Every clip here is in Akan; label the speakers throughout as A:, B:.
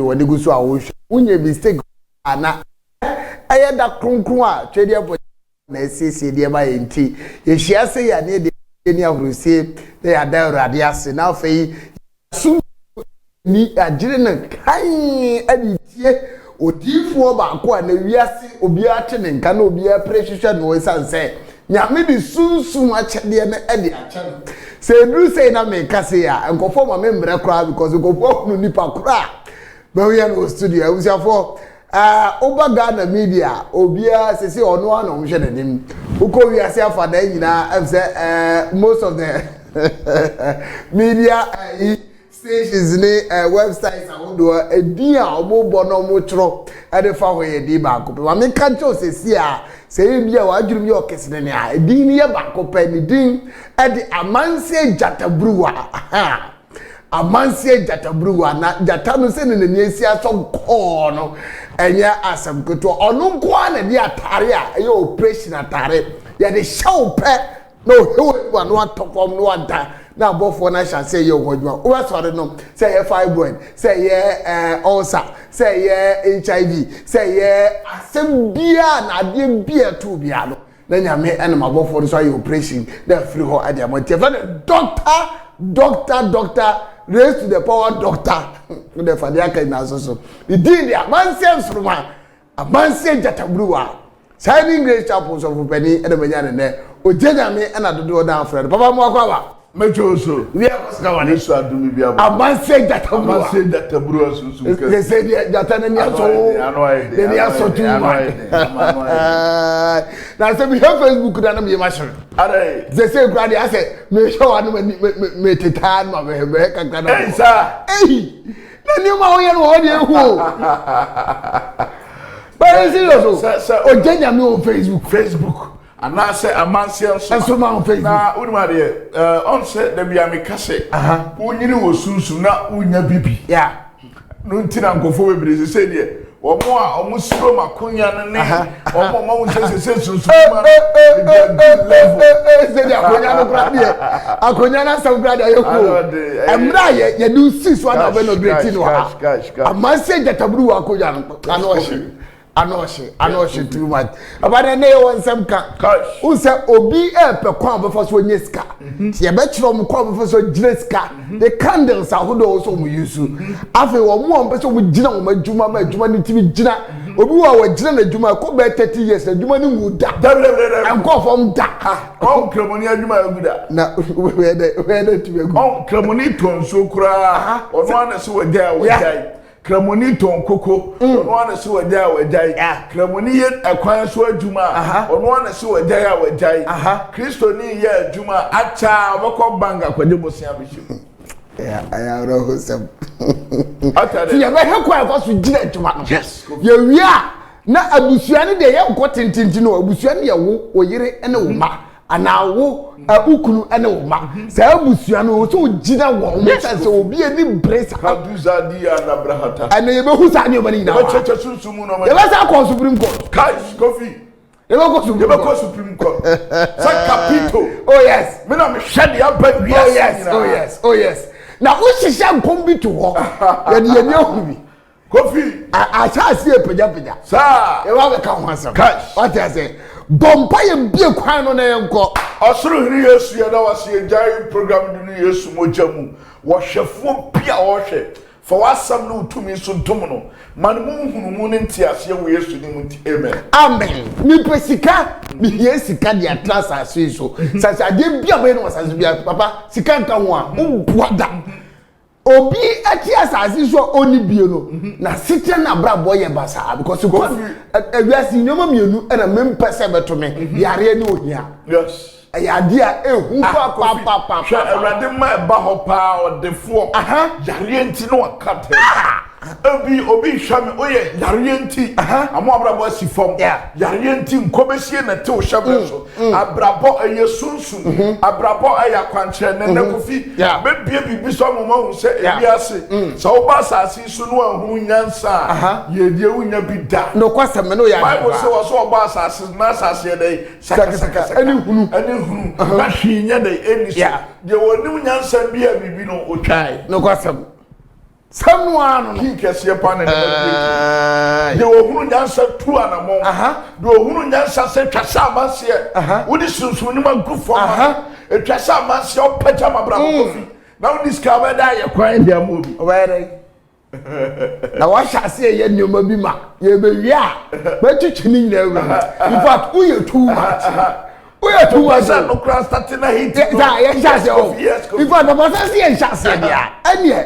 A: wode gu so a wo unye mistake ana aye da kronkron a twede abo na esiesie de ba enti ye hia se ya ne de ni ahrusie na ya da urade ase na afei su ni agire na kan aditie odifuo ba ko na wiase obi ate ne nka na obi aprehwehwe no sanse nyame di sunsun achede na ade ache se dru say na me kase ya nkofo ma me mbre kra because nkofo no nipa kra ba we no studio awusiafo oba Ghana media obia sese ono ana omhwe nanim uko wiase afada nyina afse most of the media stations ni websites ahodo edin a omobo no omotro ade fa ho ye di ba ko pe ma me ka cho sese a se bia wa adwurum ye okesene ne a edin ni ye ba ko pe ni din ade amanse jatabruwa amanse jatabruwa na jata no se ne ne esi aso ko no enya asem keto onu nko na di atare a ye operation atare ye de show pe no hewa no atofom no ada na abofo na sha say ye hodwa o sorry no say ye fibroid say ye ulcer say ye HIV say ye asem bia na de bia to bia no na nyame ena mabofo so ye operation na free ho ade amonte doctor raise to the power doctor the fadiaka na so the din the amanse suruma amanse jatabruwa signing grace chapels of penny e de banya ne ojenya me na dodo dan friend papa mo akwa ba
B: mejoso
A: we are
B: wani so adumi bia
A: amanse jatabruwa
B: susu
A: they say jatana ni aso they ni aso tu na say we have Facebook na me machine
B: are
A: they say gradi I say me show anu me titan ma be kakra na
B: eh sa
A: eh na ni ma oye no odi ehu but serious o jenya me on Facebook
B: ana say amansian
A: so ma on Facebook
B: na unima de on say da bia me kase unyini wo sunsun na unya bibi
A: yeah
B: no ntina nkofo bebre se de omo a omo siro makonya no ne omo ma wo se sunsun ma
A: se de akonya no kra de akonya na sam kra de ayeko emra ye do 6 na be no great no ha amanse jatabru akonya no anoshi too much abana ne won sam ka unse obi pe kwa be so nyeska ye be kiro mo kwa be so gineska the candles ahodo so mo yusu afi wo mo be so mo gina wo madjuma ni timi gina obi wa gina na djuma ko be 30 years na djuma ni ngu da enko fom da
B: on kremoni adjuma aguda
A: na we de timi agu
B: on kremoni tonso kura ono ana se wajai kramoni ton koko ono ana se wajai kramoni ye akwan so adwuma ono ana se wajai kristo ni ye adwuma acha boko banga kwade bosia bishim
A: aya roho sam
B: atare
A: ye be hekwa ko so gina adwuma no
B: yes
A: ye wia na abusua ne de ye nko tintintin no abusua ne ye wo oyire ene wo ma anawo ukunu ene wo ma sa abusua no so gina wo mo sense obi eni brace
B: aduza di anabrahata
A: ene ye be hu sa ne obani na
B: ba cheche sunsumu no ma
A: ye be sa ko Supreme Court
B: kai coffee
A: ye be ko
B: Supreme Court sa capito
A: oh yes
B: me na me hwede aba wiase
A: oh yes na wo hihya nkom bi to ho ye de ye hu bi
B: coffee
A: a cha si epeja
B: sa
A: ye wa be ka ho asem
B: cash
A: what I say bompa ye bie kwan no na ye nko
B: osoro hiri Yesu ya na wase jai program du Yesu mojamu wo hwefo bia wo hwe for wasam no utumi so ntom no man mu ne ntiase wo Yesu ni mu
A: amen mi pesika mi yesika dia trasa so sasa de bia be no wasase bia papa sika nka ho a ubuada obi ati asase so oni bie no na site na brabo ye basa because ko awiasi nyoma mienu na mempese beto me yare ne ohia
B: yes
A: ayadia ehu pa
B: sha awrade ma ba ho pa odefo yare nti no akate obi hwame oye yare nti amo abrabo asifom yare nti nkobesie na te o hwame so abrabo ayesunsun abrabo ayakwanche ne kofi bebie bibi so mo hu se ebiase so oba asase so no ahunu nyansa ye die unya bi da
A: no kwasem no ya
B: bible so so oba asase na asase dey saka
A: ani hunu
B: na hwinya dey eni so ye woni nyansa bia bibi no otwai
A: no kwasem Samuano
B: ki kese pa na de ohunu nyansa tu anamo de ohunu nyansa se twasa amase wodi sunsun ni magufo ma twasa amase opaja mabra kofi na wodi ska ba da ye kwan dia mo bi
A: obere na wa shase ye nyoma bi ma ye be wi a ba twitwini nyina awura in fact we too much we too much
B: no cross starting na hit
A: za ye shase o in fact the person say ye shase dia ene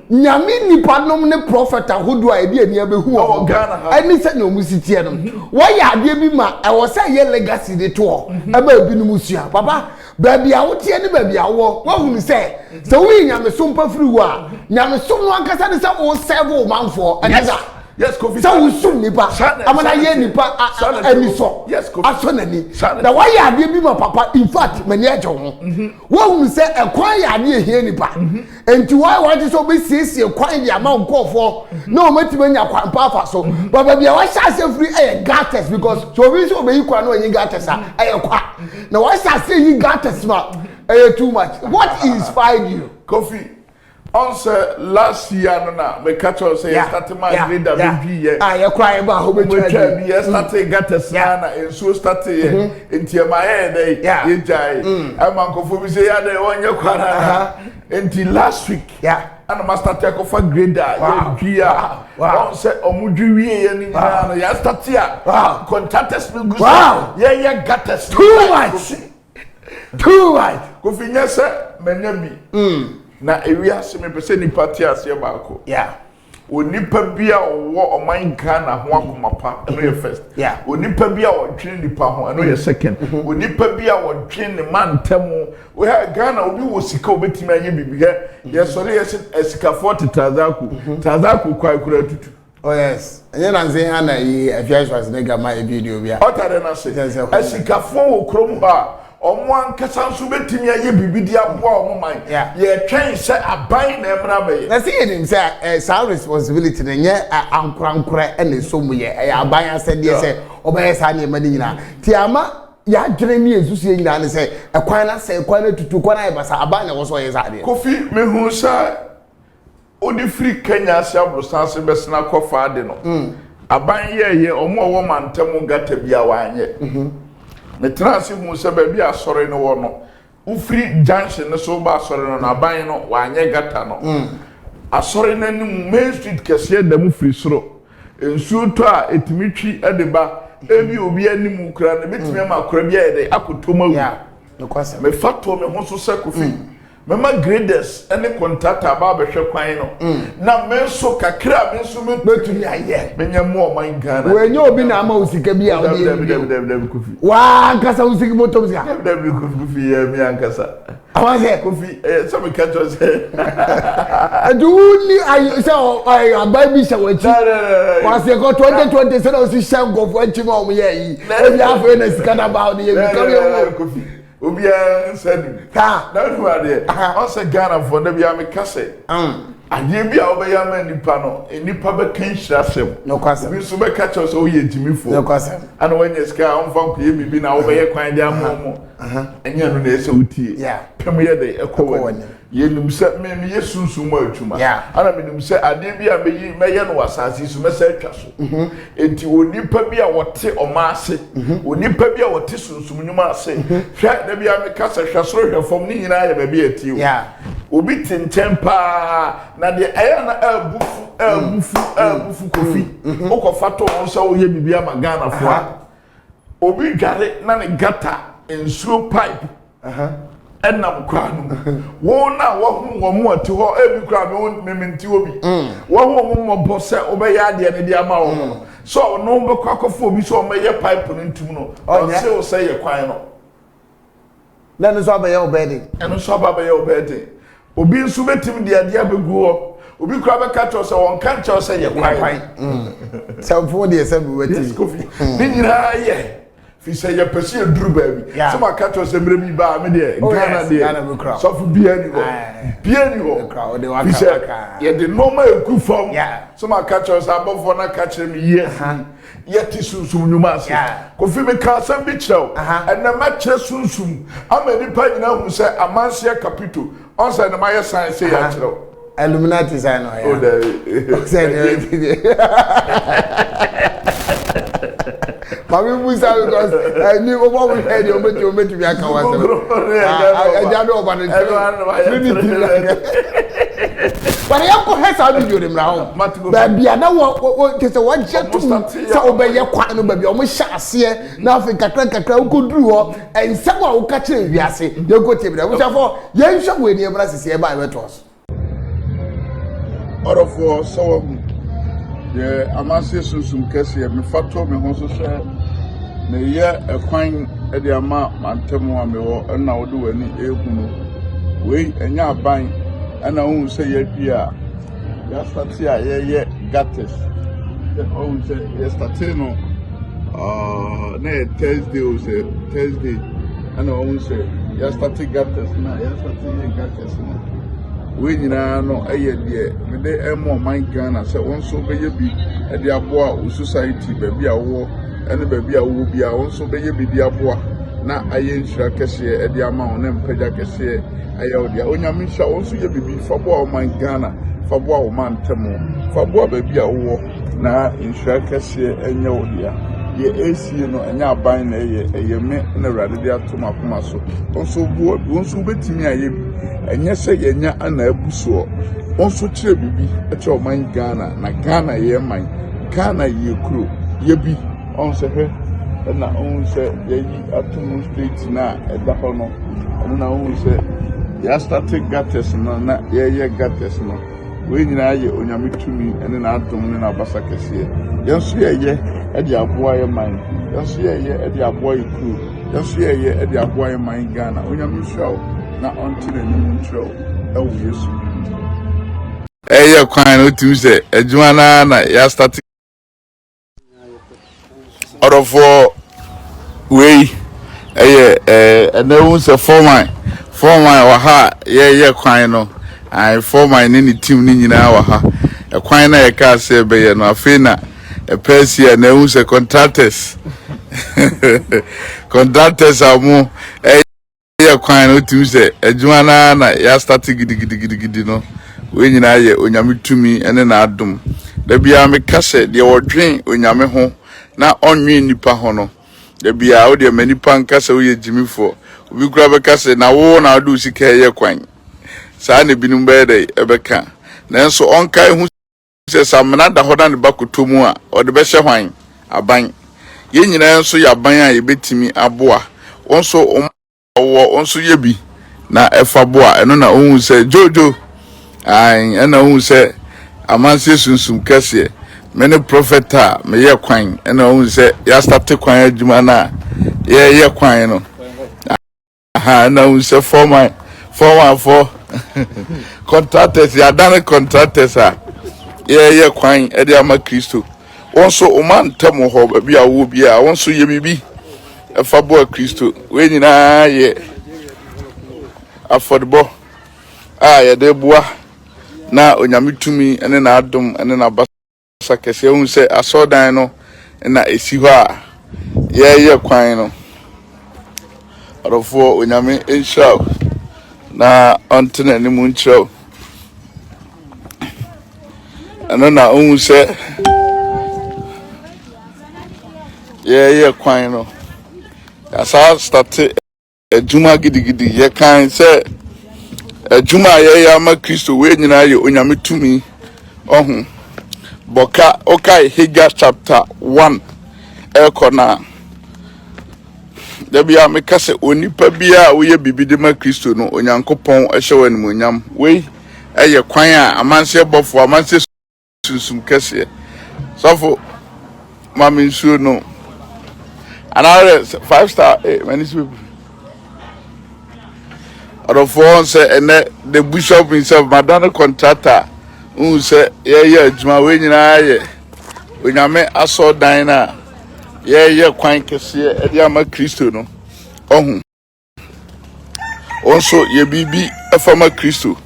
A: nyame nipa nom ne prophet ahodo a ebi eni abehu o ani se na omusitie no wo ya ade bi ma e wo say ye legacy de to e ba ebi no musua papa baby a wotie ne baby a wo hunu se we nyame so mpa firi wo a nyame so no ankasa ne se wo serve wo manfo anza
B: yes kofi
A: so wo sum nipa amana ye nipa ani so
B: yes kofi
A: aso nani na why ade bi ma papa in fact mani aje ho wo hunu se ekwan ya ade ehie nipa enti why want so be siesie kwan ya ma nkofo na o mati manya kwan pa afa so baba bia wa sha se free gates because so we so be ikwa na onyi gates a kwa na wa sha se yi gates ma too much what inspired you
B: kofi on last year no na me catch us say start my leader be here
A: you cry ba ho be twa
B: be start gates na enso start here enti ma dey ye jai am ankofo bi say ya dey onye kwara enti last week and master take for grader ya on say omudwi wie ye ni na ya start here contractors me go ye gates
A: too much
B: kofi nyese menya bi na ewiase me pese nipa ti ase baako onipa bia owo oman Ghana ho akomapa no ye first onipa bia odwene nipa ho no ye second onipa bia odwene ne mantemu we ha Ghana obi wo sika obetimi anye bibi ye sori ye sika 40,000 tazaku kwa kura tutu
A: oh yes enye na nze ha na yi afias ne gama e video bia
B: otare na se sika fo wo krom ha omo ankasa nso betimi aye bibidi aboa omo man ye twen se aban na emra be
A: na see him say some responsibility na nye ankura ene so mu ye aban asede se obaye sa na emani nyina ti ama ya dwene ni esusu nyina ne se ekwan na se ekwan na tutu kwan na ye basa aban na wo so ye sa de
B: kofi mehu sa odi free Kenya asia brosanse besna kofa de no aban ye omo wo mantemu gata bia wanye ne transi hu se ba bi asore ne wo no ufri junction ne so ba asore no na ban no wanye gata no asore na ni main street kese da mu free soro ensuo to a etimitwi edeba ebi obi animu kura ne betimi ma kura bia ye de akotoma wu
A: no kwasa
B: me fato me ho so se kofi mema graders ene contractor ba behwe kwan no na menso kakra menso
A: betumi aye
B: menya mo o man Ghana
A: we nya obi na ama usika bia o
B: de
A: kofi wa ankasa usika motom sika
B: de kofi ya mi ankasa
A: awase
B: kofi so me catch us
A: aduni ay so ay ababi shawachi kwase ko 2020 se na osi shango fo anchima o ye yi ebi afa na sika na ba o ye bi come here
B: kofi obia said na no ade on say Ghana for na bia me kase ade bia obia ma nipa no nipa be kan hyirasem
A: no kwase
B: bi so be catch us o ye jimifo
A: no kwase
B: ana wanya ska on fa ko ye bibi na obia kwan dia momo enya no na ese utie pem ye de ekọ ye num se me yesunsun ma atuma ana me num se ade bia me ye no wasase so me se atwa so enti onipa bia wote omase onipa bia wote sunsun nyuma ase hwa da bia me kasa hwasoro hwafom ni nyina ya ba bia atiwo obi tintempa na de aya na abufu kofi okofa to won so ye bibia ma Ghana fo obi dware na ne gata ensuo pipe enam kwa no wo na wo hu wo mu ati ho ebi kwa me menti obi wo hu mo mo se obeya ade ne dia ma wo no so no be kwa kofo obi so o meye pipe no ntum no o se o se ye kwan no
A: na no so abaye obedi
B: eno so abaye obedi obi nso betim de ade abegu ho obi kura be catch us won kan che us ye kwan
A: so for the assembly wati
B: ni nyina ye fi say ye pese duru ba bi so ma catch us emre bi ba me de Ghana de so fu bia ni ho fi say ye de normal eku form so ma catch us abofo na catch me yes ye ti sunsum nyuma ase ko fi me ka sam bi chew na ma che sunsum ama ni pa nyina hu say amanse capital on say na ma ye sign say ya chew
A: Illuminati sign on.
B: Oh,
A: Mami Musa because I knew what we had you to be a coward. I don't know about it. But I am has how do you now? Baby, I know what is a one jet to so obey your quite baby almost shas here. Now think a crack could do and someone will catch it. Yes, you go to me. Which are for young shop when your brass is here by metros.
C: Out of war, so the Amasis some Cassia, me fatto me also said, the year a quine at the amount, Mantemo, and now do any air. We and ya buying, and I won't say yet, yeah. Yastatia, yeah, gattes. The own said, Yastatino, Thursday, was Thursday, and I won't say, Yastati gattes, now Yastati gattes. We no eye de me de emo man Ghana se won so beye bi e de aboa society baby awo ene baby awo bi a won so beye bi de aboa na aye nhira kese e de ama won na mpaja kese aye odi a onyame hwa won so ye bibi fa boa man Ghana fa boa o man temo fa boa baby awo na nhira kese enye odi a ye esi no enya aban na eye me na rade de atoma koma so won so betimi aye enye se yenya ana abuso onso kire bibi eche oman Ghana na Ghana ye man Ghana ye kuro ye bi onse hwe na onse ye yi atomu state na eda ho no na onse ya start gates na ye gates no we nyina ye onyame tumi ene na adom ne na basa kese yenso ye e de aboa ye man yenso ye e de aboa ye kuro yenso ye e de aboa ye man Ghana onyame hwa na until the new show Yesu
B: kwan no tim say adwuma na ya start orofo we and won say foreman wa ha kwan no ai foreman ni team ni nyina wa ha kwan na ye ka say be ye no afina Persia na won say contractors amu kwan no tim say adwuma na ya start gidi no we nyina ye onyame tumi ene na adom da bia me kase de wodwen onyame ho na onwen nipa ho no da bia wo de manipa nkase wo ye jimifo obi kura be kase na wo na do sika ye kwan saa ne binum be de ebeka nanso onkai hu se samna da hoda ne bakotomu a ode be hye hwan aban ye nyina nso ya ban a ye betimi aboa wonso onso ye bi na efa boa eno na ohun se jojo ai ena ohun se amanse sunsum kase mene prophet me ye kwan ena ohun se ya start kwan adwuma na ye kwan no aha na ohun se for contractors ya dan contractors ye kwan e de ama Kristo wonso o man temo ho ba bia wo bia wonso ye bibi efa boa Kristo we nyina ye affordable ye de boa na onyame tumi ene na adom ene na basa kese hu se asodan no na esi ho a ye kwan no orofo onyame enhira na ontene ni mu nchira eno na hu se ye kwan no asa start ejuma gidigidi ye kan se ejuma ye ama Kristo we nyina ye onyame tumi ohun boka okai Haggai chapter 1 ekona debia me kase onipa bia wo ye bibide ma Kristo no onyankopon ehye wanimonyam we eye kwan a amanse bofo amanse sunsum kase sofo mama nsuo no another 5-star many people orofo say and the bishop himself madana contractor who say yeah adwuma we nyina ye onyame aso dan na yeah kwan kese e dia ma Kristo no ohun onso ye bibi afama Kristo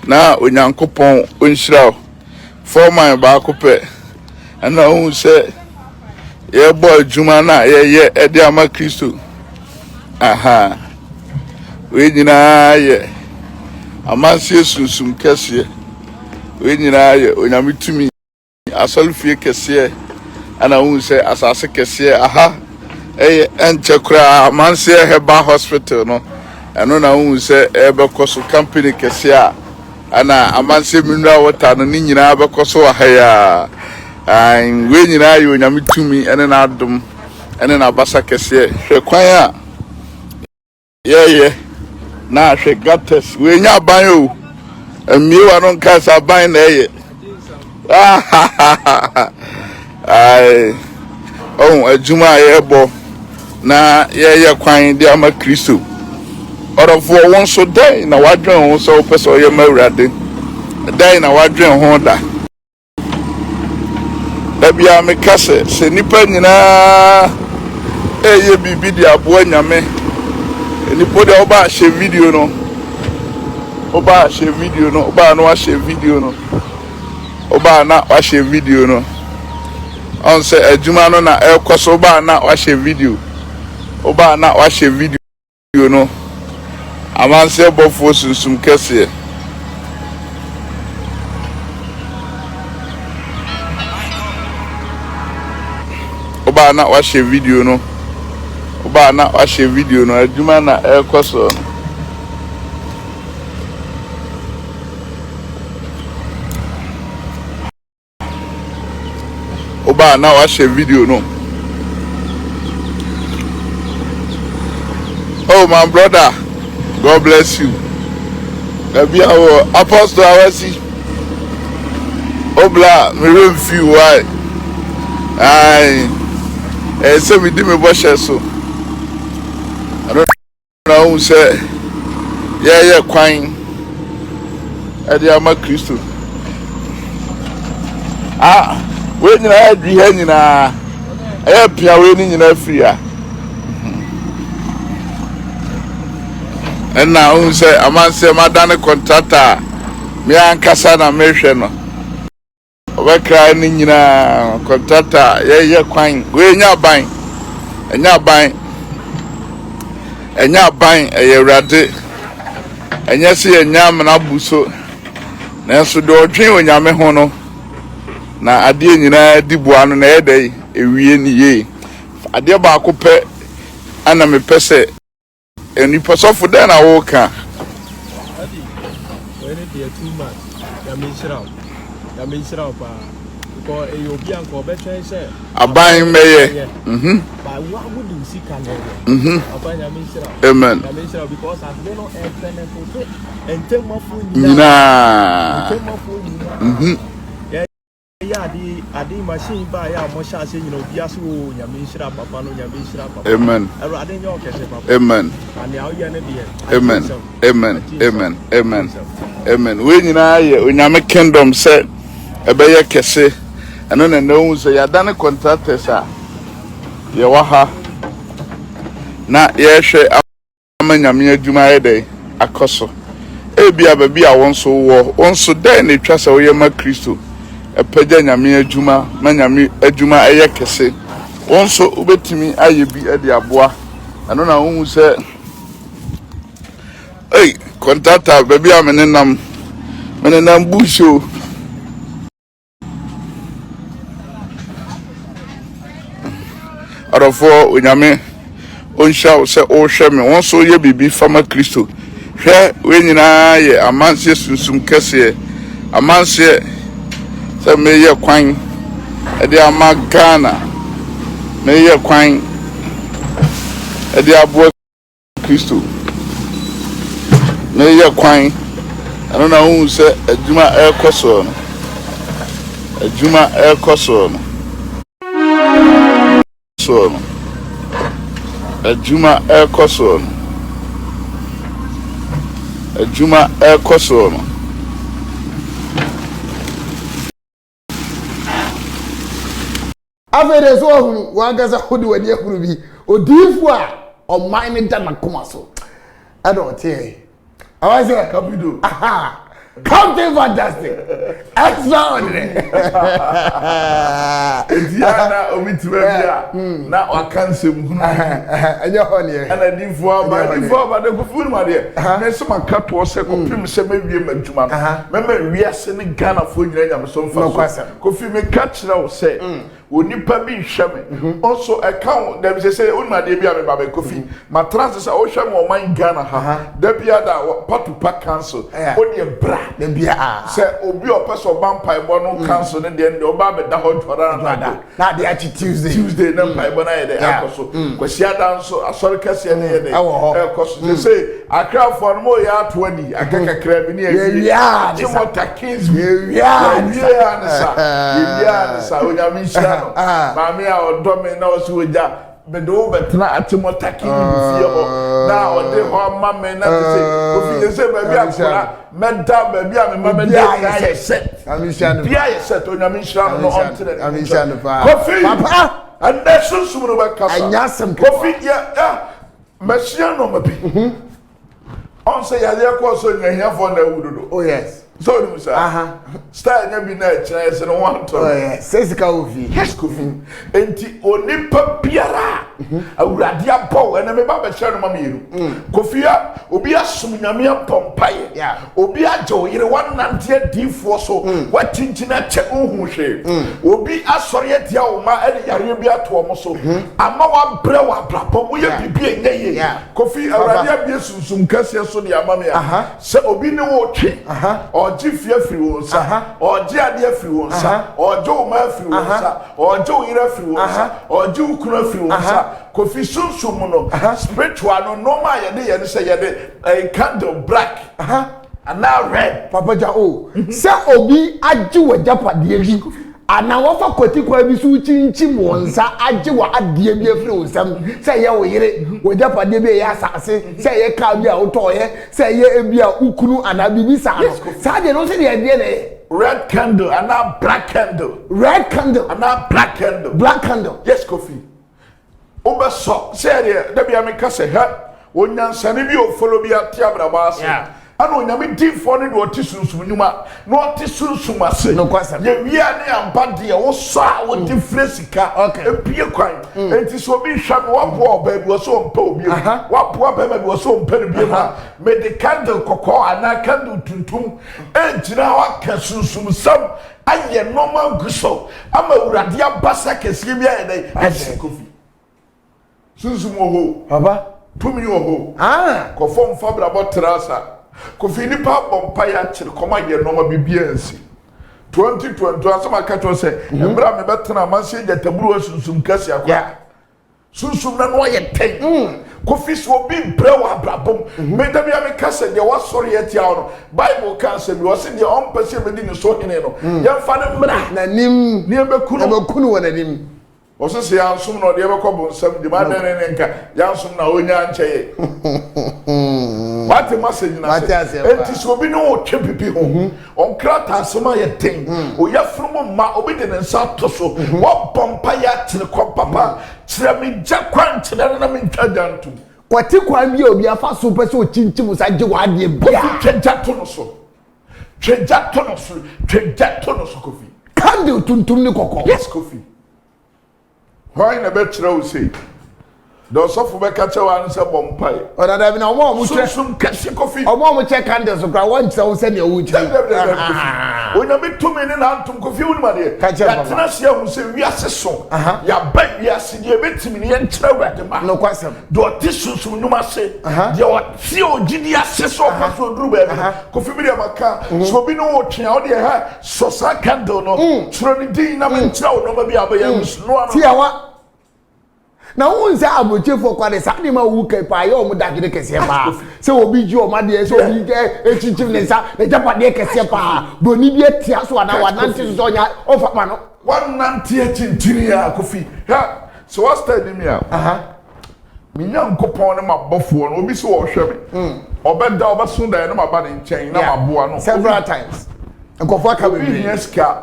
B: na onyankopon onhyira foreman ba kope ana who say yeah boy adwuma na yeah e dia ma Kristo aha we nyina ye amanse sunsum kese
C: we nyina ye onyame tumi asolfie kese ana hu se asase kese aha enche kura manse heba hospital no eno na hu se ebekoso company kese a ana amanse mineral water no ni nyina abekoso aha ya we nyina ye onyame tumi ene na adom ene na basa kese hwe kwan a ye na hwe gates we nya ban o emiewa no kasa ban na ye ai adwuma yebo na ye kwan de ama Kristo orofo won so dai na wadwen ho so peso ye mawurade dai na wadwen ho da bia me kase se nipa nyina ye bibi di abo nyame nipo de oba she video no oba no wa she video no oba na wa she video no on say adwuma no na ekoso oba na wa she video oba na wa she video no amanse bofo sunsum kese oba na wa she video no oba na wa she video no adwuma na ekoso oba na wa share video no. Oh my brother, God bless you. Ebi awo apostle awasi obla me review why say we did me bo share so I don't know who say yeah kwan e dey ama Kristo we nyina adwi ha nyina pia we ni nyina free a na un say amanse madane contractor me ankasa na mehwe no obekra ni nyina contractor ye kwan we nya ban ye wrade enya se enya mna buso na so do odwen onyame ho no na ade nyina dibua no na yedai ewie ni ye ade ba akopɛ ana me pese eni pasofo den na wo ka
D: adi when it be too much ya me shira pa ko e obi anko be twen se
C: aban meye
D: ba wa would see can aban ya me shira
C: amen
D: ya me shira because as they no e benefit and take my phone yeah adi machine ba ya mo sha se nyina obi aso nyame shira papa no nyame shira papa
C: amen
D: ero ade nyo kese papa
C: amen
D: and ya oya na de
C: amen we nyina ye onyame kingdom se ebeye kese eno na no so ya dane contractors a ye wa ha na ye hwe amanyame adwuma ye dey akoso ebia ba bia won so dey na twa se wo ye ma Kristo epeja nyame adwuma manyame adwuma eye kese won so obetimi aye bi ade aboa eno na wo se contractor baby amenenam busho arofo onyame onsha se o hwe me won so ye bibi fama Kristo hwe we nyina ye amanse sunsum kese amanse se me ye kwan ede ama Ghana me ye kwan ede abo Kristo me ye kwan ano na hu se adwuma ekoso no adwuma ekoso no adwuma ekoso no adwuma ekoso no
A: afere so ohun wagaza hodi wadi ahuru bi odifu a o mine da na koma so ado tie awaze
C: kapido
A: aha Captain Fantastic. Extraordinary.
B: Diana omitibia na wakansem hunu.
A: Enye honye.
B: Ana dinfo ba de kufuru ma de. Me se makato se kopim se mewie madwuma no. Me wiase ne Ghana fo nyina nyam so mfa. Kofi me ka kira wo se onipa bi hweme also account dem say onma de bia me ba be kofi matrans say o hweme o man Ghana ha da bia da patupa cancel oni bra
A: da bia
B: say obi o person ban bo no cancel ne de oba be da ho twara
A: na de achi
B: Tuesday na bo na ye de akoso kwasi adan so asori kase ne ye de akoso say akra for mo ya 20 akaka kra bi ne
A: ya
B: chimo takins ya sa onyami Mami a odomi na osuja bedo betna atimo taki ni fie ho na ode ho mama na se ofi se baby akora meda baby a me mama da ya set
A: amishanu
B: bia ya set onyami shira no ontre
A: amishanu
B: kofi papa ande sunsumu no be kasa
A: anyasem
B: kofi ya machine no mabi on say ya dey ko so nyanya for na wudodo
A: oh yes
B: so you say style nya bi na kira ese no want to
A: oh yes sesika ofi
B: yes kofi enti onipa biara awurade abọ ena me ba be hye no ma meru kofi a obi asum nyame apompaye obi ajo yire wanante adifo so watintina che ohun hwe obi asori atia wo ma ene yare bi ato mo so ama wa bre wa brapọ wo ye bibi enye ye kofi awurade abie sunsum kase so ne ama me se obi ne wo twe oji fie firi wonsa oji ade afiri wonsa oji o ma afiri wonsa oji o yire afiri wonsa oji ukunu afiri wonsa kofi sunsum no spiritual no normal ye de say ye de candle black and now red
A: papa ja o se obi agi wajapade bi ana wofa kotikwa bi su chinchim wonsa agi wa ade bi afiri wonsam se ye wo yire wajapade bi ya asase se ye ka bi a utoye se ye ebi a ukunu ana bibi sa no sa de no se de ade ne
B: red candle and now black candle
A: and
B: now black candle yes kofi oba so say de bia me ka se ha onyansane bi o follow bi atia braba ase ana onyame dinfo ne de otisunsun nyuma no otisunsun ase
A: no kwasa
B: ye wia ne ampa de wo so a wo differensika epie kwan enti so bi hwa no wapo ba bi wo so mpa obi wapo ba bi wo so mpa ne bi ma me de candle kokko ana candle tuntum enjina wa kasunsun sam aye normal guso ama urade abasa kese bi aye dai ase kofi sunsum ho
A: baba
B: tumi ho ko fom fabra botrasa ko fini pa bompa ya kire koma ye no ma bibiansi 2020 asama ka to se embra me betena man se je taburu sunsum kasi akwa sunsum na no ye ten ko fisi obi brewa brabom me da bia me kase de wasori etia no bible kan se bi wose de on pese be di ni so hene no ye fa ne mra
A: na nim
B: ne be kunu
A: wona nim
B: oso se yansum no de be ko bonsam de ma den ne nka yansum na onya ncheye wate message na se enti so bi no twe pipi ho on krata asoma ye ten o ya frumo ma obi de nsa to so wo bompa ya tire ko papa tire mi jakwan tire na mi ntwadantu
A: kwati kwan bi obi afa so pese o chinchim sa je wa de bia
B: twajato no so kofi
A: candle tuntum ni kokko
B: yes kofi why na be tire o say do sofo be ka chewa an se bompai
A: oda da bi na omo che
B: sum kase kofi
A: omo che candles so kra won che wo se ne wo chi
B: onya me tumi ne na antum kofi won ma de ya tena se hu se wiase so ya ba wiase de betimi ne enkyere wade ma
A: no kwasem
B: do tisusum numa se de o ti ogidi ase so ka so duru ba bi kofi bi de maka so bi no wo twa o de ha so sa candle no tro ni din na me enkyere wo no ba bi abaya no ano
A: ti awa na wonse abochefo kwade sade ma wu kai pa ye o mu dagide kese pa se obi ji o ma de se obi echichim ne sa ne japade kese pa boni bi atia so ana wanante so nya o fa ma no
B: wanante echintiri ya kofi ha so what study me minya nkopon ne mabofo no obi se wo hwe me obeda obasunda ne mabade nchen na maboa no
A: several times nkofo aka
B: be yeska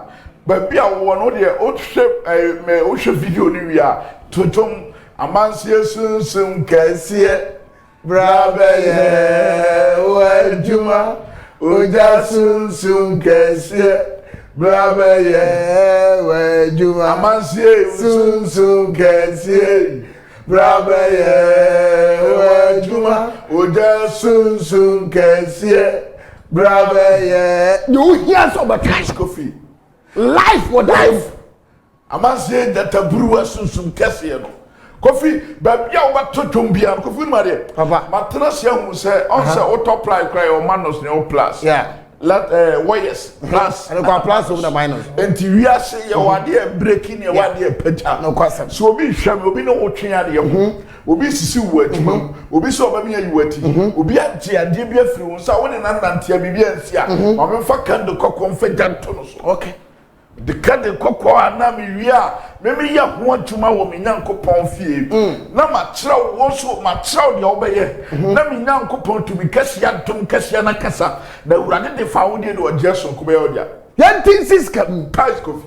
B: ba bia wo no de o hwe me o hwe video ni wi a totom amansie sunsun kasiye brabeye wajuma
A: oja sunsun kese braba ye wejuma
B: amansie
A: sunsun kese braba ye wejuma oja sunsun kese braba ye you hear so much
B: Kofi
A: life for life
B: amansie data bruwa sunsun kese no Kofi babia obato tombia Kofi Maria
A: papa
B: matena se hu se on se autoply cry o manos ne o plus
A: yeah
B: let yes plus
A: and go plus over the minus
B: enti wiase ye wade breaking ye wade peja
A: no kwasam
B: so obi hwam obi no wotwe ade ho obi sisi wo atuma obi so obami ayi wati obi ante ade bi afiri wo so woni nanante bibi ansi a o me fa kando kokon fa janto no so
A: okay
B: de kade kokko ana me wi a me ya ho atuma wo me nyankopon fie na ma kira wo so ma kira de obeye na me nyankopon to bi kasia ntom kasia na kasa na urade de fa wo de o jesu ko be odia
A: yantin siskam
B: tais Kofi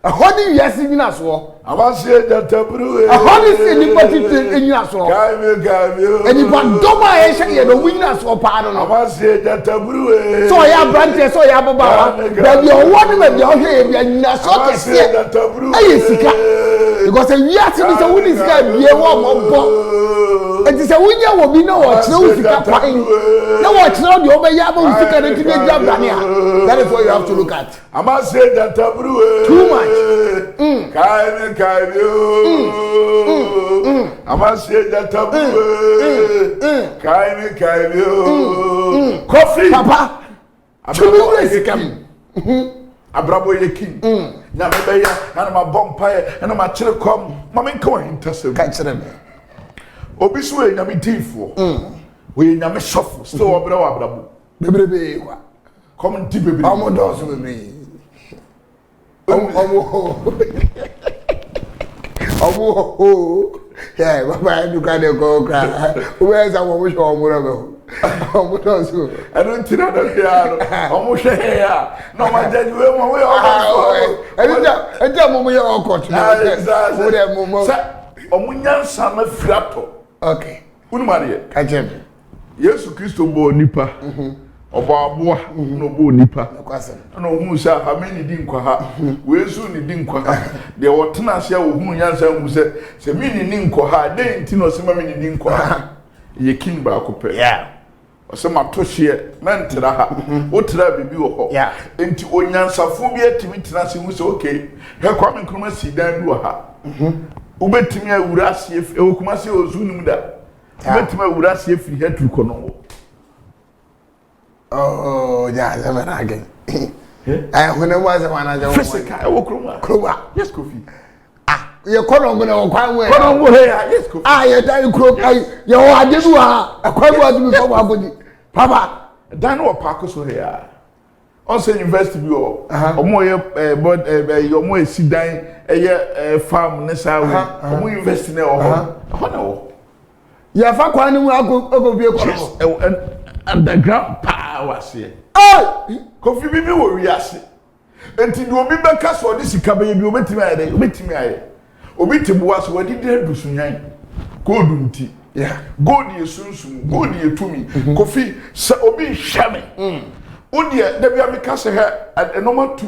A: ahodi yesi nyina so
B: abasie databru
A: ahodi se ni patite nyina so
B: kame
A: eni ba doma e hye ye no nyina so pa no
B: abasie databru
A: so ya brante so ya baba da bi owo ni ma bi o hye bi nyina so kese
B: databru
A: ayi sika because we are to say we sika bi e wo mo bo enti se wunya wo bi na wo kire wo sika kwan na wo kire de obe ya ba wo sika na tibe dia brane a that is what you have to look at
B: abasie databru
A: too much
B: kame abasie databru kame Kofi
A: papa
B: abrabo yekim abrabo yekim na me be ya na ma bompa na ma kire kom ma me nka wahintasem
A: ka kire me
B: obi so e nyame tifo we nyame shofo still obra wa abrabo
A: bebrebe kwa
B: kom ti bebrebe
A: amodo so bebrebe Omo yeah baba you can go cry where is our wish omo so
B: I don't think that omo hwe ya no ma judge we mo we
A: enta mo ye okot no we mo
B: omo nyansa na firato
A: okay
B: unu mare
A: ka jem
B: Yesu Kristo bo nipa obo aboa no bo nipa
A: kwasem
B: na ohun sha ha me ni di nkwa ha wezu ni di nkwa ha de wotena ase a ohun nyansa hu se me ni nkwa ha de nti no se ma me ni di nkwa ha ye king ba ko pe
A: yeah
B: ose ma to hye mentra ha wotra bibi wo ho
A: yeah
B: enti onyansafo bi atimi tena se hu se okay he kwa me nkruma si dan du ha ubetimi awura ase e okuma se ozu num da ubetimi awura ase e firi hetu ko no
A: oh yeah them again I when I was one I
B: physical e wo kruma yes Kofi
A: ye kono mo na kwan we
B: kono mo he yes Kofi
A: ye dan kro ye wo adedu ha akwan wo adu so wa bodi papa
B: dan wo park so he on say university bi o omo ye board omo esi dan ye farm ne sa we omo university na o ho na wo
A: ye fa kwan ni mu ago bi kono
B: underground power se Kofi bibi wo wi ase enti do obi beka so de sika be bi obetimi aye obi tibuwa so wadi de dusunyan gold nti
A: yeah
B: gold ye sunsun gold ye tumi Kofi se obi hwame odi de bia meka se he number 2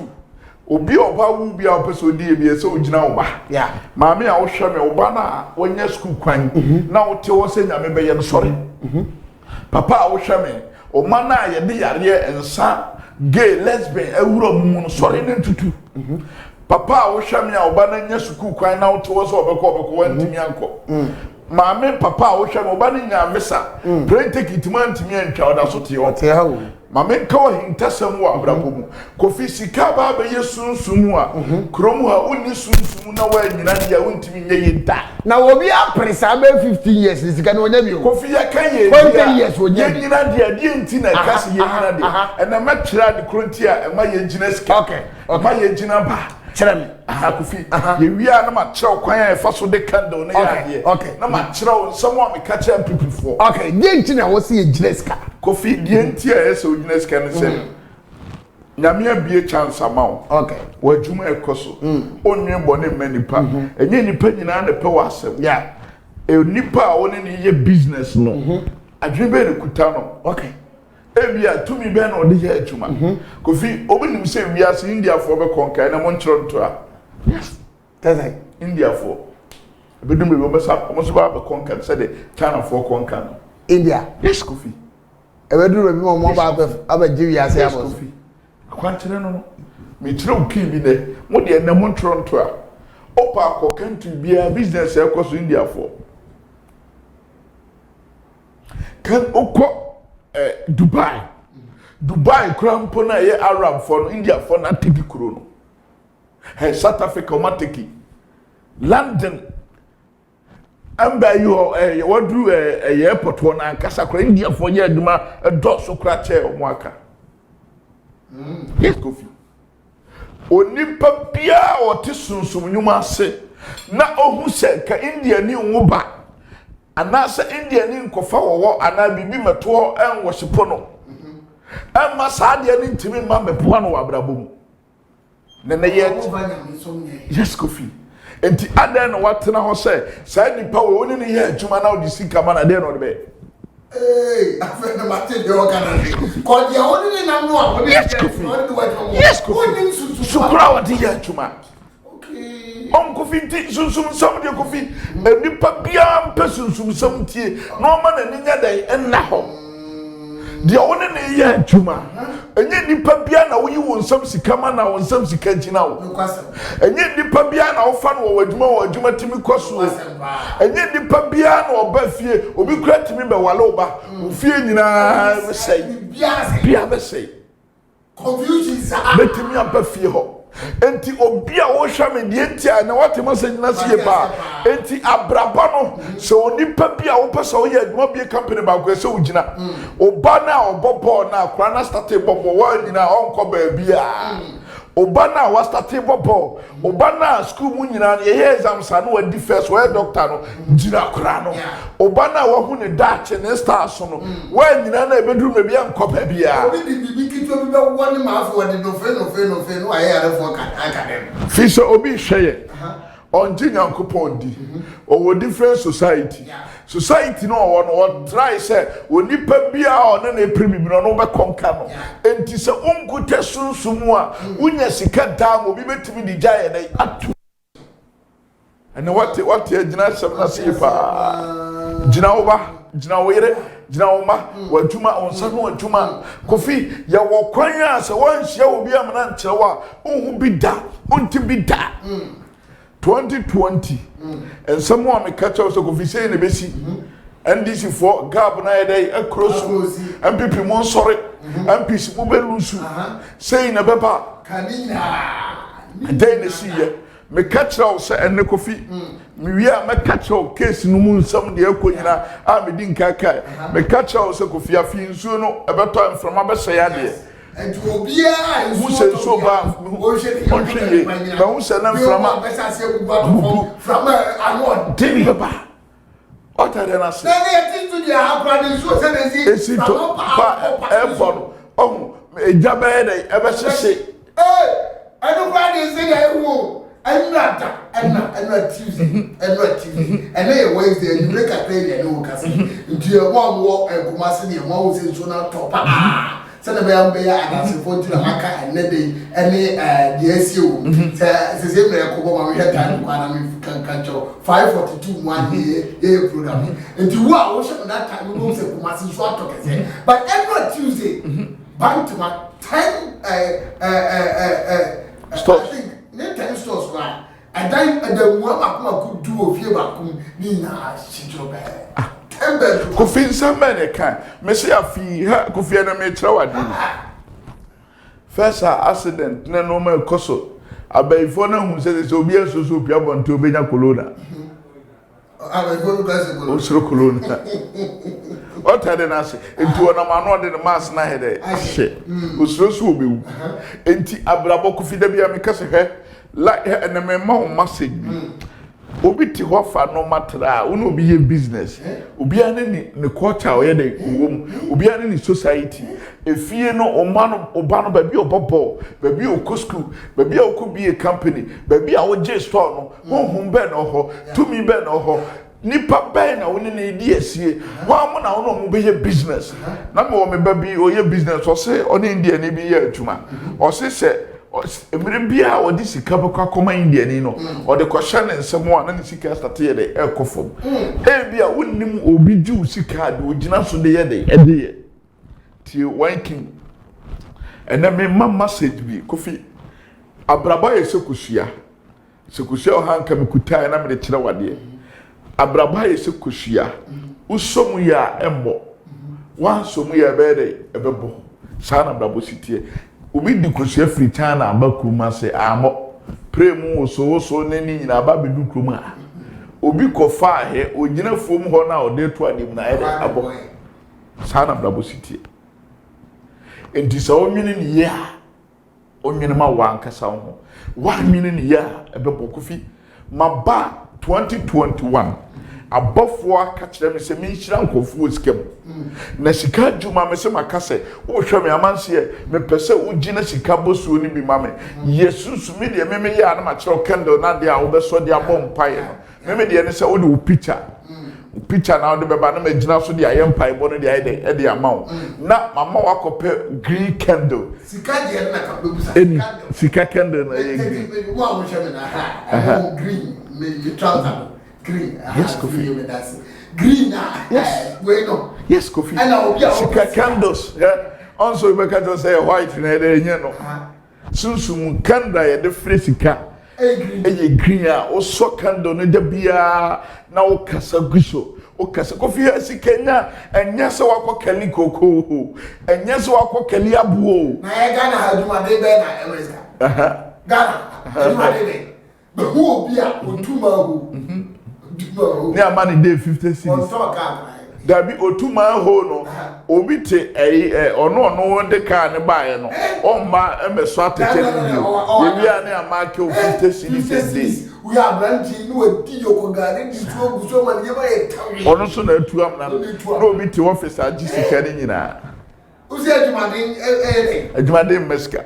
B: obi oba wu bia opeso di bia se ogina oba
A: yeah
B: maami a wo hwame oba na wonya school kwan na wo te wo se nyame be ye no sori papa a wo hwame o man na ye de yare ensa gay lesbian ewuro mu no sori ne tutu papa a wo hwame a oba na nya school kwan na wo te wo se obekọ wantimi anko maame papa a wo hwame oba na nya mesa pray take it man timi antwa oda so te yo
A: te ha wo
B: mame nka wa hintasam wa abrabo mu Kofi sika ba be yesunsum a krom ha onni sunsum na wa nyina dia wontimi nye yinta
A: na obi a presa be 15 years sika na onya bi o
B: Kofi ya kan ye
A: 20 years onya bi
B: nyina dia die nti na kasi ye nyina dia na matira de kronti a ma ye nyina sika
A: okay
B: ma ye nyina ba
A: kire me
B: Kofi ye wia na ma kire kwan ya fa so de candle na ya die na ma kire nsamo a me ka kire pipifo
A: okay die nti na wo se ye nyina sika
B: Kofi die nti a eso nyina sika no se nyame abie chance amount
A: okay
B: wajuma ekoso onwe bone manipa enye nipa nyina na pe wasem
A: yeah
B: nipa a woni ne ye business no adwebe ne kuta no
A: okay
B: ebia tumi be na odi ye adwuma Kofi obi nim se wiase India for be konka na mo nchiro nto a yes
A: that's right
B: India for ebedum be be sa mo so ba be konka se de China for konka no
A: India
B: yes Kofi
A: ebedum be mo ba aba ji wiase abo
B: Kofi akwankyere no me kire uki bi ne mo de na mo nchiro nto a opa ko country bia business e ko so India for kan okọ Dubai krampo na ye Arab for no India for na teki kuro no hey South Africa o mateki London amba you wadu airport won ankasa kura India for ye aduma do so kura che o aka yes Kofi onipa bia o te sunsum nyuma ase na ohu se ka India ni nwuba anasa India ni nkofa wo ana bibi meto enwo hyepo no amma saade ni ntimi ma mepo no wabrabom na ye yes Kofi enti adan no watena ho se sa nipa we woni ni ye adwuma na odi sika ma na de no de be
A: afa na mate de o kana ko dia woni ni nam no a woni
B: yes Kofi sukura wadi ye adwuma on Kofi ti sunsum sam de Kofi nipa bia mpa sunsum sam tie no ma na nya dai enna ho de woni ne ye adwuma enye nipa bia na wo yi won sam sika ma na won sam sika gina wo enye nipa bia na wo fa no wo adwuma timi koso enye nipa bia na oba fie obi kura timi be wale oba wo fie nyina be sei bia be sei
A: confusion sa
B: betimi amba fie ho enti obi a wo hwa me de entia na watema sanyina sie ba enti abraba no so onipa bia wo pese wo ye adwuma bi company ba ko se wo gina oba na obobo na akra na start bobo wa nyina onko ba bia oba na wa start bobo oba na school mu nyina ye exams na wa di first wa doctor no gina akra no oba na wa hu ne dache ne stars no wa nyina na ebeduru me bia onko ba bia
A: to be one month for the no no I had for academy
B: Fisher obi hweye on Nyankopon di o different society no o try say onipa bia o na premi bi no be konka no enti se onkuta sunsumu a unya sika da mo bi betimi di jaye na atu and what agina sem na se pa gina oba gina were gina oma wadwuma onsa no wadwuma Kofi ya wo kwan a se won hia obi amna nkyerwa onhu bi da onti bi da 2020 and someone me catch us Kofi say ne besi NDC for gab na dey across and people mon sorry and peace mo belusu say na beba kanina dey ne see me catch us say enne Kofi me wia me catch us case no mu nsam de akonyina a me din kaka me catch us say Kofi afi nsuo no ebeto amframa be say ade
A: and obia
B: who say so ba onhwe ba who say na mframa
A: from award
B: dey beba otare na say
A: na dey to dia happen so say
B: esi to pa ebon oh ejabe dey ebe sese
A: I don't find this thing I will. I'm not Tuesday. And then Wednesday, you break a play and no casting. Into your one walk and Kumasi and one was in Sona top. Send a bear and I support to the Maka and Neddy and the SU. Say, we had time to can control 542 1 year program. And to what was that time we say Kumasi Swat. But every Tuesday, bank to my 10
B: stores.
A: I think 10 stores were. And then the one could do a few back. Nina, she drove her.
B: Kofi nsamba kan me say afi ha Kofi na me kira wade first accident na no ma koso abaifo na hu say obi asoso pia bonto obenya corona
A: abaifo no
B: osro corona o tade na se enti wona ma no de mask na hede ahye osro so obewu enti abrabo Kofi da bia me kase he like na me ma o message bi obi ti ho fa no matra wona obi ye business obi ane ne culture o ye de wom obi ane ni society efie no omano oba no ba bi obobo ba bi okosku ba bi okobi a company ba bi a oje store no honhum be no ho tumi be no ho nipa bɛn na woni ne di esie wa mo na wono mo be business na me wo me ba bi o ye business o se oni India ni bi ye adwuma o se emire bia o di sika bekwa koma India ni no o de ko hye ne nsemo na ne sika start ye de ekofom bia wonnim obi ju sika de o gina so de ye de ye ti wanking ena me message bi kofi abraba ye sekusia o hanka me kutai na me de kire wade abraba ye sekusia usomu ya embo wansomu ya bede ebebo sana abrabo sitie obi di kusia free China abakruma se amo premu so neni nyina ababedu kruma obi kofa he ogina fom ho na ode to adim na ede abo sana abrabo sitie enti sa onwini ni ya onwini ma wankasa ho wanwini ni ya ebebo kofi maba 2021 abofo aka kire me se me nhira nkofo skem na sika djuma me se makase wo hwe me amanse me pese ugina sika bosuo ni bi mame yesusu me de me ya na ma kire candle na de a wo beso de abom pae no me de ne se wo de picture na wo de beba na ma gina so de ayem pae bo no de aye de amawo na mama wakope green candle
A: sika de na ka bebusa
B: sika candle na ye
A: wo a wo hwe me na ha green me trouser green.
B: Yes, Kofi.
A: Green.
B: Yes.
A: Bueno.
B: Yes, Kofi. Sika candles. Yeah. Also, we can just say white na dey no. Sunsum candle ya de fresika. Green a o so candle no da bia na o kasa guso. O kasa Kofi ha sikenya enya se wakọ kali koko. Enya se wakọ kali abuo.
A: Na ye Ghana haduma de be na America. Ghana. Haduma de be. But who be a otuma ho.
B: Ni amani dey 50 cities. There be otuma ho no. Obi te ono de car ne buy no. O ma emeso atete no. We bia na amake o 50 cities.
A: We are branching no di yokogare di tuo so ma ye ba ye tawi.
B: Ono so na atu am na. No obi te office agisika ni nyina.
A: Uzi
B: Adwumaden meska.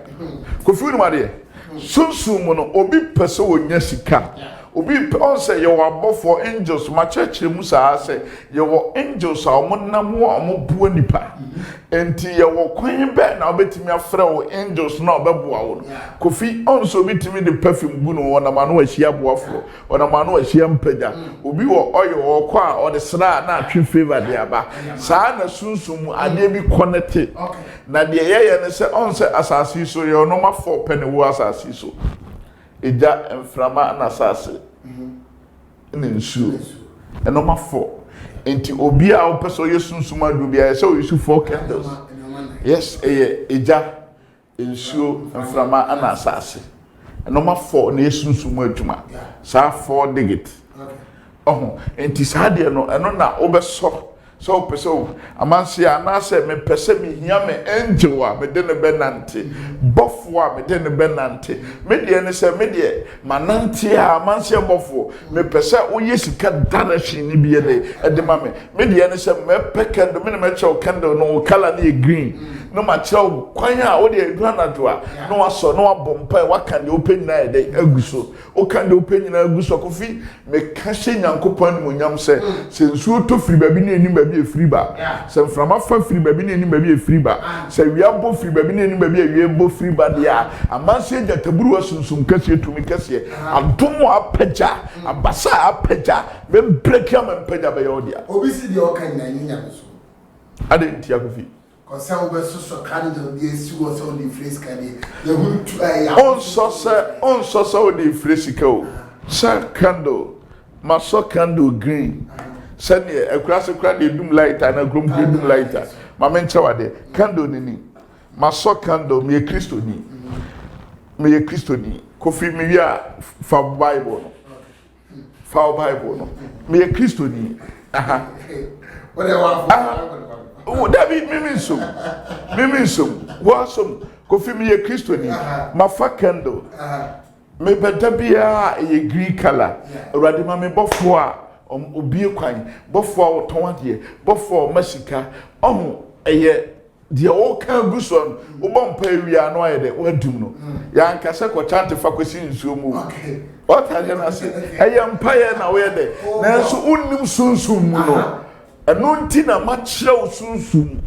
B: Kofi no made. Sunsum no obi pese wonya sika. Obi on say you are for angels my church musa say you were angels amonam wo amobu nipa enti you were kwan be na obetimi afra wo angels na obeboa wo Kofi on so obetimi the perfume gu no wona ma no ahia boafo wona ma no ahia mpaja obi wo oyo wo kwa o de sra na atwe favor de aba saa na sunsum ade bi connect na de ye ne say on say asasi so you no ma for penny wo asasi so Eja enframa na sase. Ene nsuo. Enoma 4. Enti obi a opeso yesunsuma do bia se o yesu 4 candles. Yes, eja nsuo enframa na sase. Enoma 4 na yesunsuma adwuma. Sa 4 digit. Okay. Enti sa de no eno na obeso so peso amanse anase me pese me hia me angel a me de ne benante bofo a me de ne benante me de ne se me de manante a amanse bofo me pese oye sika direction ni biye de ma me de ne se me pekendo me me chew candle no color na green no ma chew kwan a wo de aduana do a no waso no abompa wa kan de open na de aguso o kan de open na aguso Kofi me ka hye nyankopon mu nyam se nsuo to firi babi na enim babi efiri ba se mframa fa firi babi na enim babi efiri ba se wiabo firi babi na enim babi wiabo firi ba dia amanse ja taburu asunsum kase tumi kase adomo apaja abasa apaja me break am apaja ba yodia
A: obi si de o kan na nyinya so
B: ade ntia Kofi
A: Kosa obeso candle de esi wo so the phrase kan ye hu tu
B: on so so the phrase ka sa candle maso candle green send e kurase kura de dum lighter na grom de dum lighter ma men chawade candle ni maso candle me Kristo ni Kofi me via fa Bible no me Kristo ni aha
A: what they want
B: oh David mimi so wasom Kofi me Kristo ni ma fa candle me betabia e green color urade ma me bofo a obi kwan bofo a otonade bofo masika eye de o kan guson wo bompa ewia no aye de wadum no ya nkase ko chante fa kwesi nsuo mu What I can say, I am pie na we de. Na so unnim sunsum mu no. Eno nti na ma kire sunsum.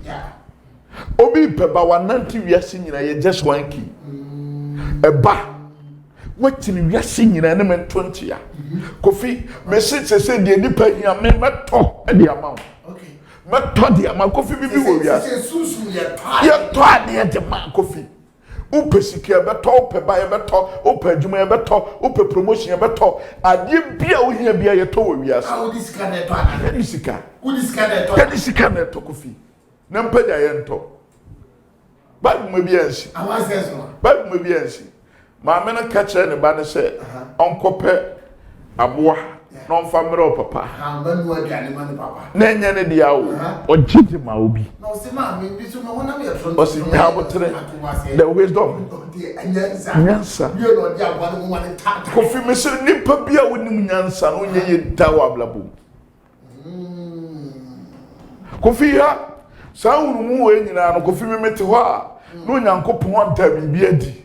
B: Obi peba 190 wiase nyina ye just one key. Eba watching wiase nyina na men 20 ya. Kofi message say de nipa hia me meto e de amount. Okay. Meto de amount Kofi bibi wo wiase. Sunsum ye to ade de ma Kofi. Upe sikia beto, upe baye beto, upe adwuma ye beto, upe promotion ye beto. Ade bia wo hia bia ye to wo wiase. Ah, odi sika na to ana. Odi sika. Odi sika na to. Odi sika na to Kofi. Na mpaja ye nto. Bible mo bia nsi. Awan sense no. Bible mo bia nsi. Ma me na ka kire ne ba ne se onkope aboa na onfa mere papa. Ah, manu aduane ma ne papa. Na nya ne dia wo. Ogidi ma obi. Na o se ma me bi so me wona me yefro. O se nya botre. The wisdom. Nyansa. You know dia gwa no mo ne ta. Kofi me se nipa bia wonim nyansa no nya ye dawo ablabo. Kofi ha sa wonu mu we nyina no Kofi me mete ho a no Nyankopon anta bibia di.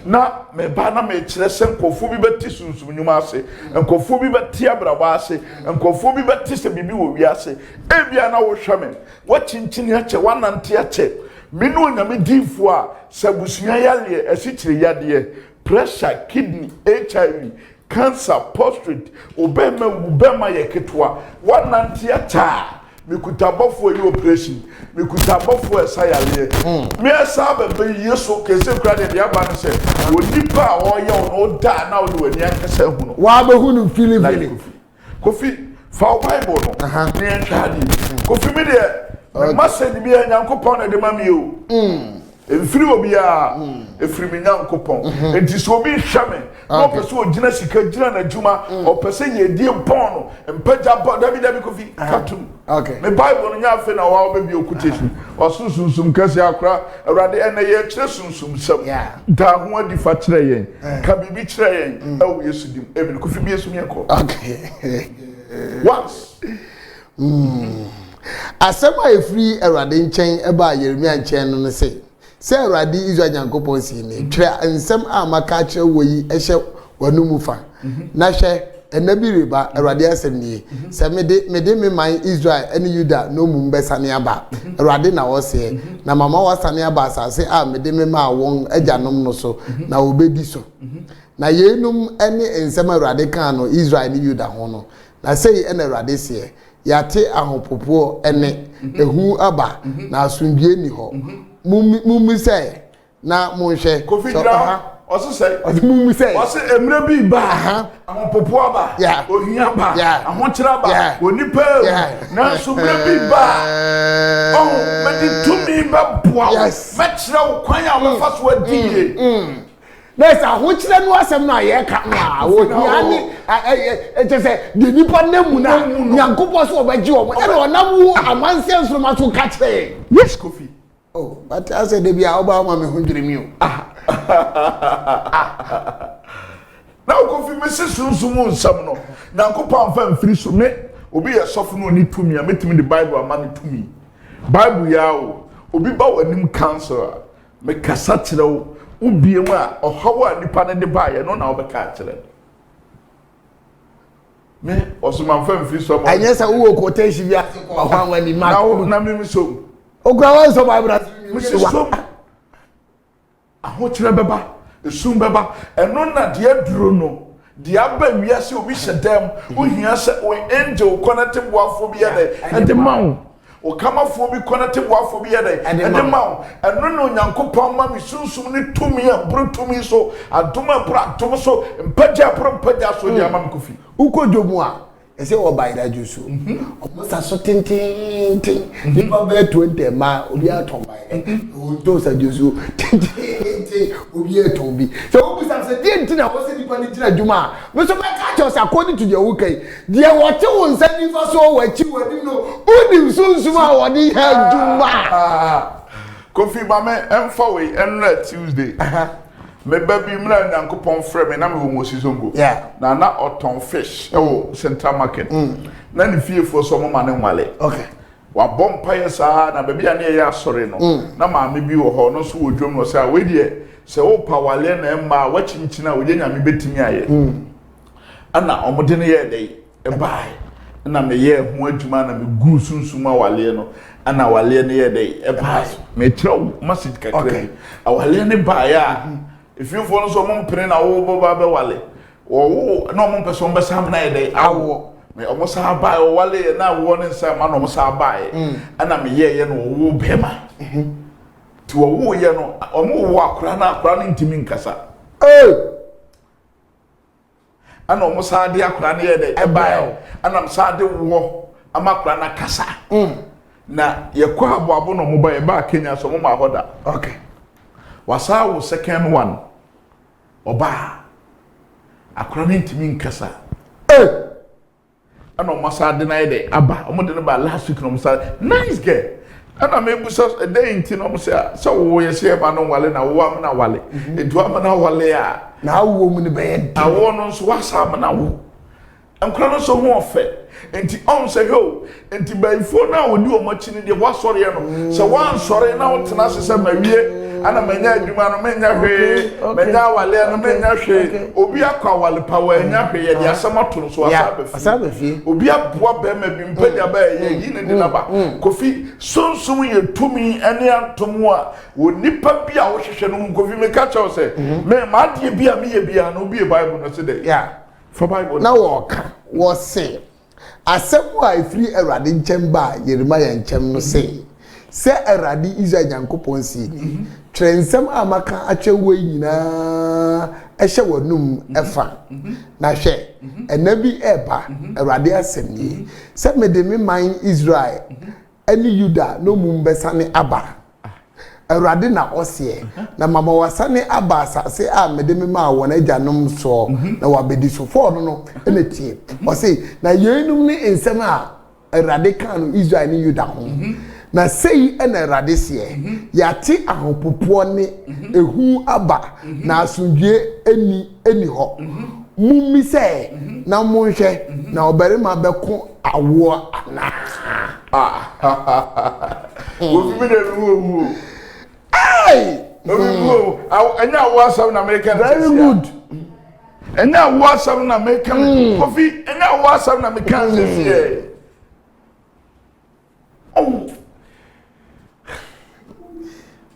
B: Na me ba na me kire se nkofo bi beti sunsum nyuma ase nkofo bi beti abraba ase nkofo bi beti se bibi wo wi ase ebia na wo hwame wo chinchin ya che wanante ya che me no nyame difo a sabusunya yale asikyire yade pressure kidney HIV cancer prostate obema yeketwa wanante ya cha mikuta bofo yi operation mikuta bofo esayale me esa be yeso kese kra de aba no se onipa a o ye o da na o de wani akasa hu no
A: wa be hu no feeling
B: Kofi fa Bible no ne entadi Kofi me de message bi Nyankopon na de mami o efiri obi a efiri me Nyankopon enti so obi hwame no pese o gina sika gina na djuma o pese ye die pon no mpaja ba David Kofi katum. Okay. Me Bible no nya fe na wa obi okutesu o sunsunsum kase akra awrade ene ye kire sunsum sam da ho adi fa kire yen ka bibi kire yen awu Yesu dim emi Kofi bi Yesu me ko. Okay. Once
A: asema efiri awrade nchen eba Yeremia nchen no se awrade Israel Nyankopon si ne twa nsem amaka kire woyi ehye wanum fa na hwe enabi riba awrade asem nie se mede me man Israel ene Juda no mu mbesane aba awrade na wo se na mama wasane aba asase a mede me ma won ajanom no so na obedi so na yenum ene nsem awrade kan no Israel ni Juda ho no na sei ene awrade se yate ahopopo ene ehu aba na asundie ni ho mummi say na monhwe
B: Kofi dra oso say
A: mummi say
B: oso emre bi ba ahopopo aba ohia ba ahokyera ba onipa na so emre bi ba medi tumi ba boa mekyera wo kwan a wo fa so adie
A: Nessa ahokyera no asem na ye ka na ohia ni say de nipa namu na Nyankopon so obaji wo e na onam wo amanse nsoro to ka kire
B: yes Kofi.
A: Oh, but I said, "Debi, I oba ma me hundred mil."
B: Now, Kofi, me say sunsum nsam no. Nyankopon fa mfiri so me obi ye sofo no ni tumi a metimi the Bible ama me tumi. Bible ya o obi ba wanim cancer me kasa kire wo ubie mu a ohawo a nipa ne de ba ye no na obeka kire. Me osuma fa mfiri so ma.
A: Anya sa wo quotation bia ohwan wani ma.
B: Na me so
A: Ograwa so Bible
B: so ahokyere beba esum beba eno na de duro no de aba wiase obi hyedam ohia se o angel connected boafo bi ye de mawo o kamafo bi connected boafo bi ye de mawo eno no Nyankopon ma mi sunsum ni tumi a brutumi so adoma bratom so mpaja so de ama Kofi
A: ukojomu a ese wo bai da jusu omusa so tintin nipa be 20 ma obi aton bai o to sa jusu tintin obi aton bi so omusa se tintin na wo se nipa ni tira juma we so be catch us according to the wukai dia wote won sa ni fa so wachi wadi no odi sunsuma wadi ha juma
B: Kofi ba me emfa we enra Tuesday me baby mra Nyankopon frɛ me na me wo Mosizongo na oton fish e Central Market na ne fiefo so mo ma ne nwale
A: okay
B: wa bompa yesa na baby ane ya asore no na ma me bi wo ho no so wodwom no se a we die se wo pa wale na emma wa chinchina wo nyame betimi aye ana omode ne ye dey e bai na me ye ho adwuma na me gu sunsum awale no ana awale ne ye dey e bai me tro message kakra awale ne bai a if you follow so mom pere na wo bo ba be wale wo na mom person be sam na ye dey awo me omo sa bai o wale na wo ne nsam ana omo sa bai ana me ye no wo bema ti wo ye no omo wo akura na ntimi nkasa ana omo sa de akura na ye dey e bai ana m sa de wo amakura na kasa na ye kwa aboabo no mo ba ye ba Kenya so mo ma hoda
A: okay
B: wasa wo second one oba akura na ntimi nkasa ana omo sa de na ye dey aba omo de ba last week no mo sa nice girl ana me bu so dey nti no mo say so wo ye se ba no wale na wo am na wale edu am na wale a
A: na wo mu ne be ye
B: awo no so wasa am na wo ankura no so ho ofe enti on say ho enti baifo na wodi o machi ne de wasore no se wan sore na wo tena se mawie ana manya adwuma no manya hwe manya wale no manya hwe obi akwa wale pa wa anya hwe ye de asamato no so
A: asaba fi
B: obi aboa be ma bi mpanya ba ye yi ne de na ba kofi sonsum ye tumi ane antomo a wonipa bi a wo hwehwe no kofi me ka chawo se me ma de bi a me ye bi a no bi e bible no se de for bible
A: na wo say asemu a ifri Awurade nkyem ba Yeremia nkyem no say se Awurade Israel Nyankopon si ni trensem amaka atwewo nyina ehye wonum efa na hwe enabi eba Awurade asem ni se mede me man Israel ani Yuda no mumbesane aba Awurade na ose na mama wasane aba asase a mede me ma wona agyanom so na wabedi so for no ene tie ose na yenum ne ensem a Awurade kan no Israel ni Yuda ho na sei ena Awurade se yate ahopopo ne ehu aba na asundwe eni ho mummi se na monhwe na obarima beko awo ana
B: wo fi me de wo
A: hey
B: anya WhatsApp na American
A: very good
B: anya WhatsApp na American coffee anya WhatsApp na American here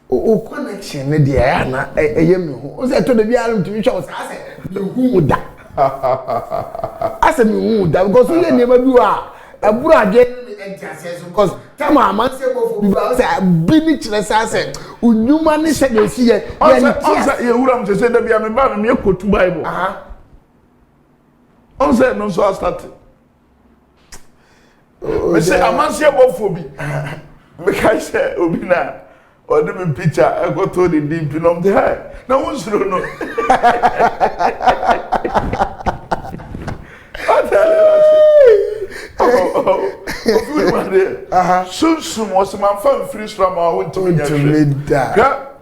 A: o connection ne de ya na eyemi ho o se to de bia rum tumi hwa o sa se hu da ase mi hu da because we ne ba bi wa aburu age because time amanse go bi ba say bi ni kire sa say unyuma ni se de si ye
B: ye wuram se da bia me ba me kotu bible on say no so start me say amanse go for bi me kai say obi na or the picture I got to the deep in the high. Now what's no no. Soon was my phone free from our own to me.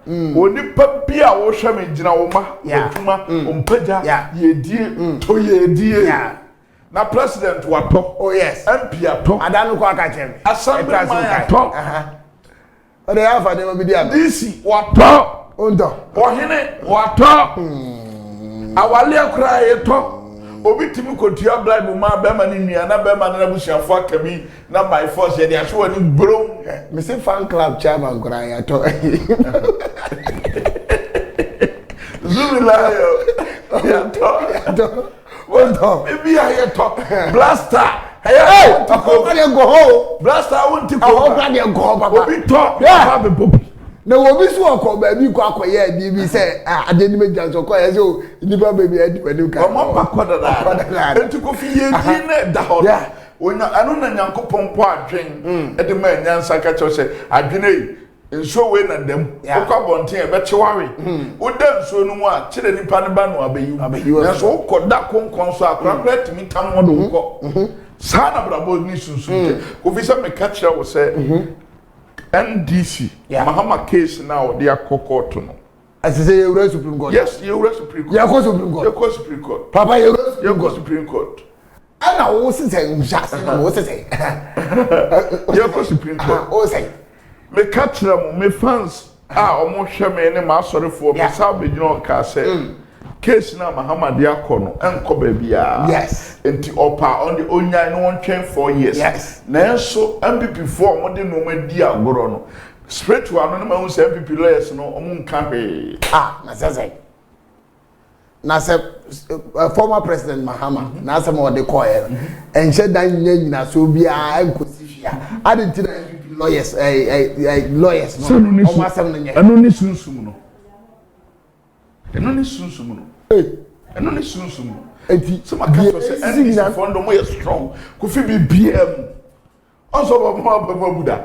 B: Oni papi a wo hwe me gina wo ma otuma ompeja ye die to ye die na president wato
A: oh yes
B: MP ato
A: adanu ko aka chem
B: assembly man ato
A: ode ya fa de mo bidia
B: DC wato
A: ondo
B: ohene wato awale akra ye to obi timi kotua bible ma be ma ni nua na be ma na busuafo akami na by force ye dia so ani bro
A: me say fan club chairman kra ya to
B: Zumila yo to
A: ondo
B: maybe I to blaster
A: hey to go ho
B: blaster won't to
A: go go papa
B: obi to ha be pop
A: na wo bi so akọ ba bi ko akoye bi say ade ni meja so ko ye so ni ba be bi adi wani ka
B: o mo pa koda da enti ko fi ye di na da ho onya anu na Nyankopon po adwen e de ma nyansa ka cho se adwen nso we na dem okwa bonten e be cheware o da nso no mu a kire nipa ne ba no abayi na so koda konkon so akra timi tam mo do ko sana brabo ni sunsun ko fi se me ka kire wo se NDC Mahama case now they are court no
A: as say you Supreme Court
B: yes you Supreme Court
A: you go Supreme Court
B: you go Supreme Court
A: papa you
B: go Supreme Court
A: ana wo se say njase wo se say
B: you go Supreme Court
A: o say
B: me catch them me fans omo hwe me ne ma sorry for me sa be gino ka say case na Muhammad Yakono enko bebia
A: yes
B: enti opa on the onya no won twen 4 years
A: yes
B: na enso MPP for mo de no ma di agoro no spiritual no ma hu say MPP lawyers no omo nka hwe
A: na say former president Mahama na say mo de koye enche dan nyina so bia enkosihia adenti na MPP lawyers lawyers no omo asem no nye
B: eno ni sunsum no eno ni sunsum no eno ni sunsum no
A: enti
B: so makato say NDC fondo mo is strong ko fi BBM also bo buda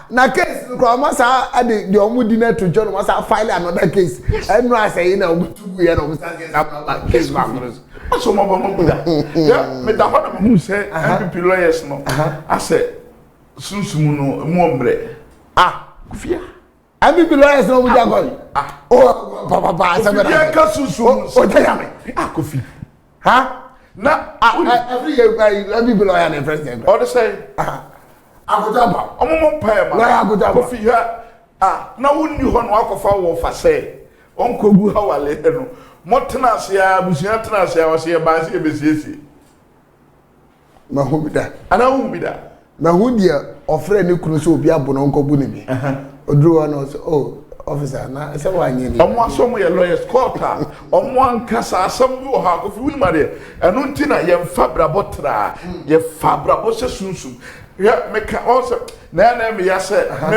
A: na case ko amasa ade de omudi na to John masa file another case enu asay na omutugu ye na omasa case ba ngoro
B: also mo buda ya me da hono mo say MPP lawyers no ase sunsum no mo ombre kufia
A: MPP lawyers no muja go papa asabera
B: ya ka sunsum
A: o tayame
B: kofi
A: na every year MPP lawyer na president
B: all the say
A: akutaba
B: omo pae ma
A: lawyer akutaba
B: kofi ha na wonni ho no akofa wo fa say onkogu hawale no motena ase ya busia tena ase ya wase ba se ebesiesi
A: mahubida
B: ana humida
A: mahudia ofre ne kunu so obi abono nkobu ne bi oduru no so officer na se wanye ni
B: omo asomo ye lawyers court omo ankasa asam bi wo ha kofi wuni mare eno ntina ye mfabra botra ye fabra bo se sunsum ya meka also na me ya se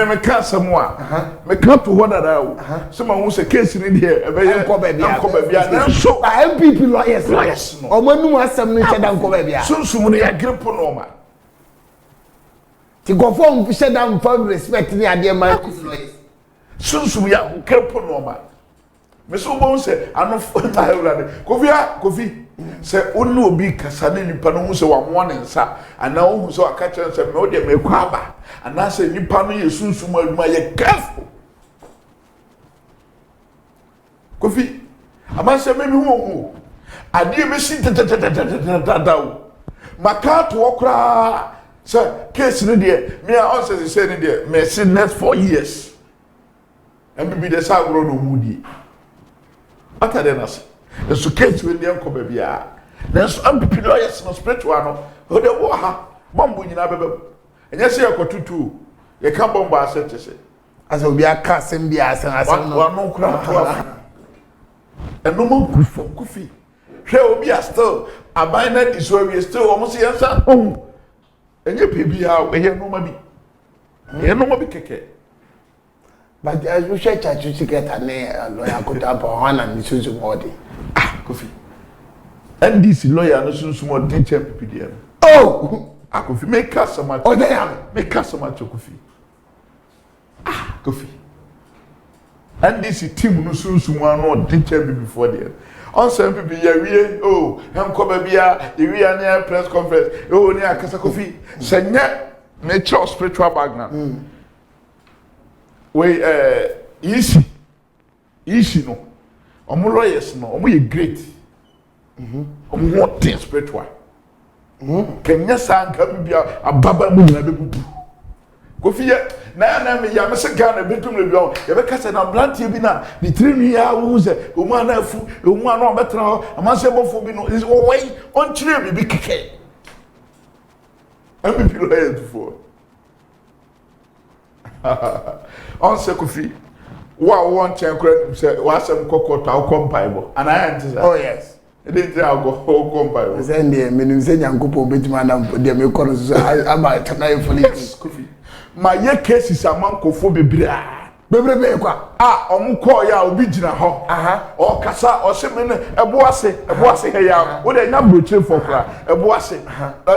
B: me ka samwa me ka to ho dada wo so ma wo se case ni de e be ye
A: anko bia
B: na so
A: MPP lawyers no omanum asem no cheda anko bia
B: sunsum no ya gripo no ma
A: ti go form cheda am respect ni ade ma lawyers
B: sunsum ya gripo no ma me so bo se ano ta hewrade kofi se onu obi kasa ne nipa no hu se wa mo ne nsa ana hu se aka kire se me o de me kwa aba ana se nipa no ye sunsum aduma ye careful kofi ama se me hu ade me si tata makato okra se case ne de me a on se ne de me si next 4 years MPP de sa agro no mudi akadenas so case we dey enko bia na so MPP lawyers no spiritual no o de wo ha bombo nyina bebe enye se yakotutu ye ka bombo asete se
A: asa obi aka sem bia asem no
B: wa no kura to eno mo kufi hwe obi a still abina diso we still almost yensa enye pebi ha we no ma bi ye no ma bi keke
A: but you share church secret ne lawyer akutaba hwana ni susu modi
B: kofi NDC lawyer no sunsun mo din che PPDM kofi make customer make customer kofi kofi NDC team no sunsun mo no din che before there on some people ya wie enko ba bia ye wie na press conference ni akasa kofi senya nature spiritual background we easy no omo lawyers no omo ye great omo what spiritual kenya sanka bibia ababa mu nyina bebubu kofi ye na me ya me se Ghana betum le bia ye be kasa na blantie bi na ni trinu ya wo se omo ana afu omo ana obetra ho amanse bofo bi no way on chire bi keke MPP lawyers for on se kofi wa won chen kura se wa sem kokota o kompaibo and I answer
A: oh yes
B: e dey try go kompaibo
A: se ndie menim se nyankopo betima na de me kono so aba tanai police
B: kofi ma ye cases amankofo bebira
A: be kwa
B: omu ko ya obi gina ho o kasa o se me ne ebo ase he ya wo de nya brochire for kura ebo ase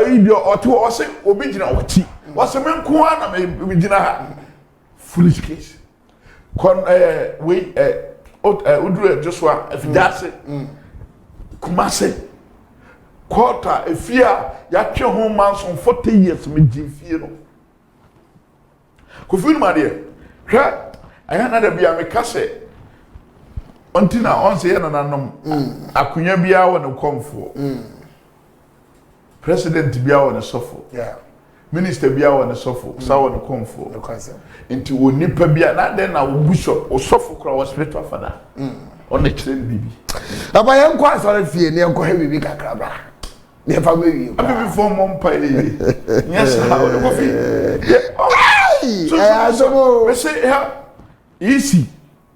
B: ibi o to o se obi gina wati wo se me nko na me gina ha foolish case kon we udru Joshua afidase kumase quarter efia ya twe ho manson 40 years me jifie no kofi no made hwa ayana da bia me kase ontina onse ye nananom akunya bia wo ne komfo president bia wo ne sofo minister bia wo ne sofo sawo ne komfo nti wo nipa bia na den na wo bishop o sofo kra wo spiritual father on the trend bibi
A: aba yɛn kɔ asɔre fie ne yɛn kɔ he bibi kakra bra ne fa me wi
B: abi for mom pa yes how the coffee
A: so
B: we say ha easy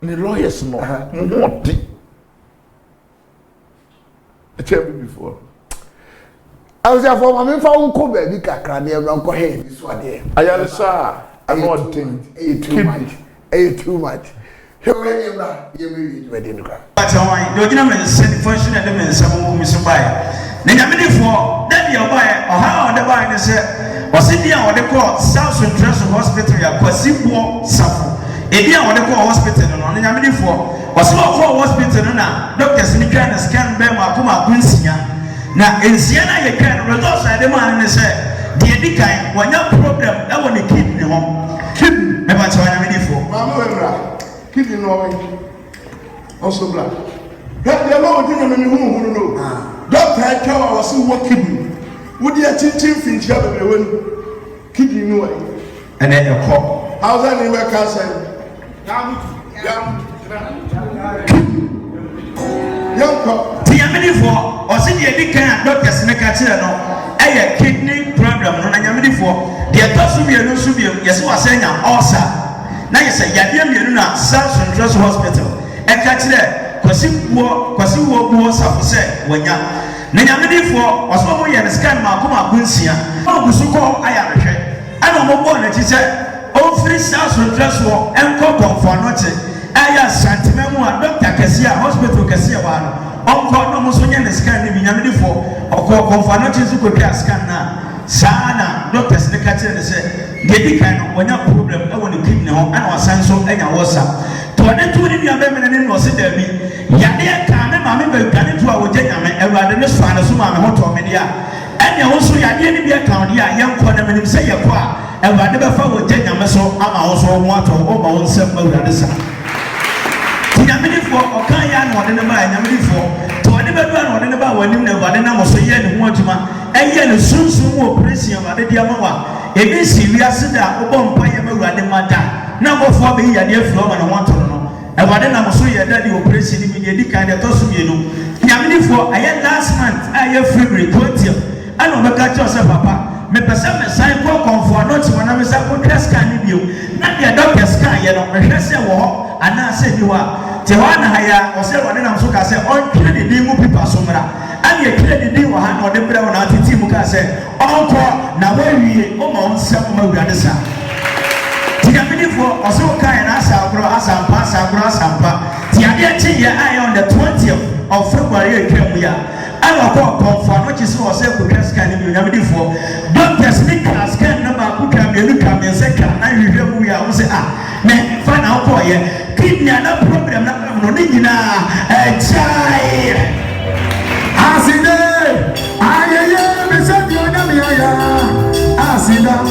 B: the lawyers no what a chair before
A: I was for my phone call baby kakra ne yɛn kɔ he bi so ade
B: ayale sa I'm not think
A: too much But
E: I don't know, send function and the some women so by. Then I mean, for that you buy or how the buy is was India or the call South Central Hospital, Quasibo Safo. India or the call hospital, and I mean, for was not call hospital, doctors in the kind of scan Bema Kuma Gunsia. Now in Siena, you can reduce the man and say, the Edikai, when your problem, that one the kid in home. Kid, never try to mean for.
C: Kidney no also black. Help the Lord didn't know. Doctor Kawa was working. Would you teach Finch have a win? Kidney no way.
E: And then you call.
C: How's that name? I can't say. Young cop.
E: The Yamini for or see the Edikan doctors in the Catino. A kidney problem, no Yamini for. The Atosubia no Subia, yes, was saying also. Now you say Yadim Yuna, South Central Hospital. And catch there, Quasiwo Safose, when ya. Nanyamidi for was what we understand Makuma Bunsia. Oh, Busuko, I am a I don't know what it is. All three South Central and Coco for nothing. Aya Santimemo, Dr. Cassia, Hospital Cassia, Uncle Nomosonia scan in Yamidi for or Coco for nothing to go scan now. Sana doctors the catcher and say, Getty kind when your problem, I want to keep now, and was so and I was up. To an two in your women was it there me. Yadia can remember Ganit to our gentleman, and rather than find a summa motor media. And also Yadia be a county, young corner and say a qua, and I never found a gentleman, so I'm also want to over on some other. Yamini for Okayan or the number Yamini for to another one or the number when you never the number so yen Wajima and yen soon operation of the Diamawa. A bit serious that Obon Payama the Mata. Number 4 be a dear floor and I want to know. And what then I'm so your daddy operation immediately kind of toss me. Yamini for I had last month I have February 20th. I don't catch yourself, Papa. Me person me sign for comfort not when I'm a good scan you. Not your doctor scan, you know, me say wo and I say you are. Tewana haya or say what I'm so can say on credit the mu people somra. And you credit the one or the brother on the team can say uncle na where we on some more than this. Tiamini for also kind asa bro asampa. Tiamia tia I on the 20th of February came here. I will call comfort, which is also a good scan in Yamidi for. Doctors make a scan number who can be look at me and say, I will hear we are say, man, find out for you. Kidney no problem, no need a child. As in there, I am a son, you know me, as in that.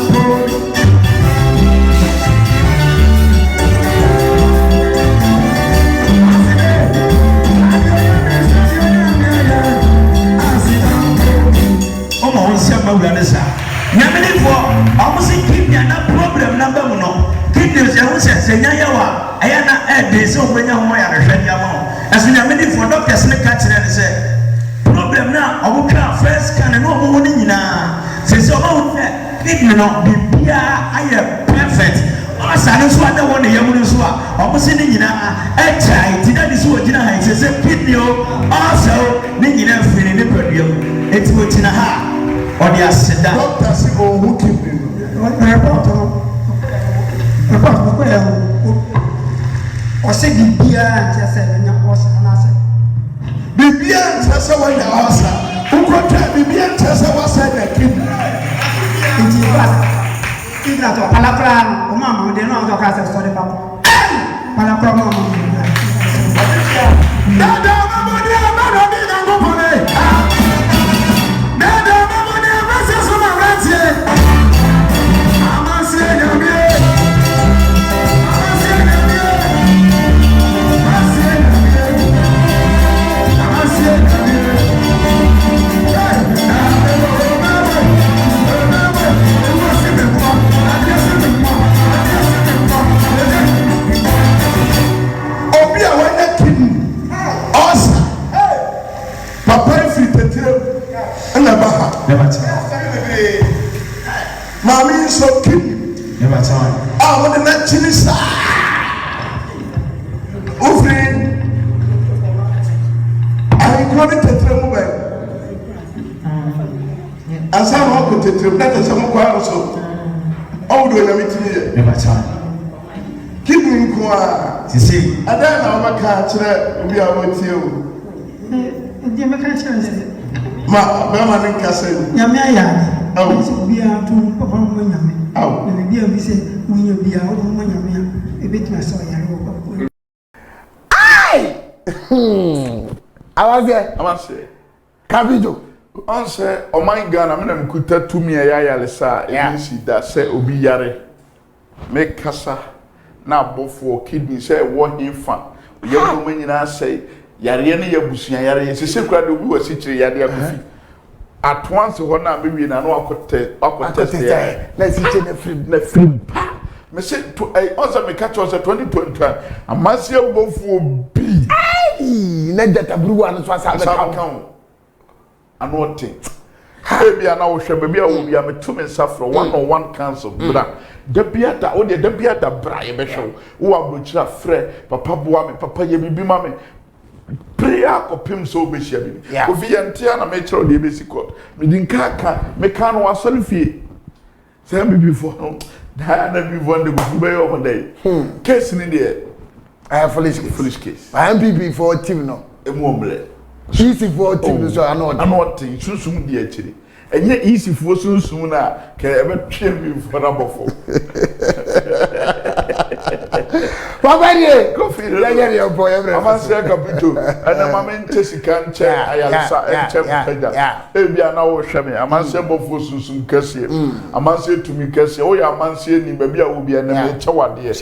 E: Yamini for almost kidney and problem number one. Kidneys, I was saying, Yawa, I am not days of when you're as in Yamini for doctors, the catcher and say, problem now, I will come first, can no morning now. Says, oh, kidney not be I am perfect. As I don't want to want to Yamuniswa, almost in a child, did that is what Jina says, kidney also, Nina feeling the problem. It's what in a heart. Or the acid doctor say oh who keep you report or say bibia just say na was na say bibia just say when the house who got bibia just say was the kid it is bad if not palapra o mama de no talk as story papa palapra mama dada mama de mama de na go pone Never time.
C: Ah, what the next chini sa? Ofri. I call it a tremble. Asa ho ko tetrem na tese mo kwa so. Owo na mitini.
E: Never time.
C: Kidney nko a.
E: Sisi.
C: Ada na o maka kire obi a wotie o.
F: Ndi maka kire.
C: Ma ma nin kase.
F: Nyame aya.
C: Awo.
F: So bi a tu papa mo nyame.
C: Awo.
F: Na bi a bi se unye bi a mo nyame a ebetima so ya ro ko.
A: Ai!
C: Awase.
A: Kabijo.
C: On say o my Ghana me na mkuta tumi ya yalesa ebisi da say obi yare me kasa na abofo kidney say wo hinfa ye no manyina say yare ne yabusuan yare sese kura de obi wasi kire yare akofi at once ho na mewie na no akote
A: na si che na free
C: me say to on say me catch us 2020 amasi abofo bi
A: ai na data buru anu so asa
C: kan anote baby ana wo hwe baby a wo bia me to me safro 101 council bra da biata wo de da biata bra ye be hwe wo abrochira frɛ papa boa me papa ye bibi ma me prayer kopim so be hia bibi ofi ye ntia na me kyerɛ de be sikot me din kaka me kan wa solifie say bibi fo da na bibi fo de go be yo day case ni de foolish case
A: MPP for team no
C: emu omle
A: easy for team so
C: anote susum di akiri enye easy for susum na ke ebe twem for rabofo
A: Papa die
C: go feel
A: ya your boy every
C: ama se kapito ana mama nche sika nche ayalsa nche kaja ebia na wo hwe me ama se bofo susum kase ama se tumi kase o ya ama se ni ba bia wo bia na me chewade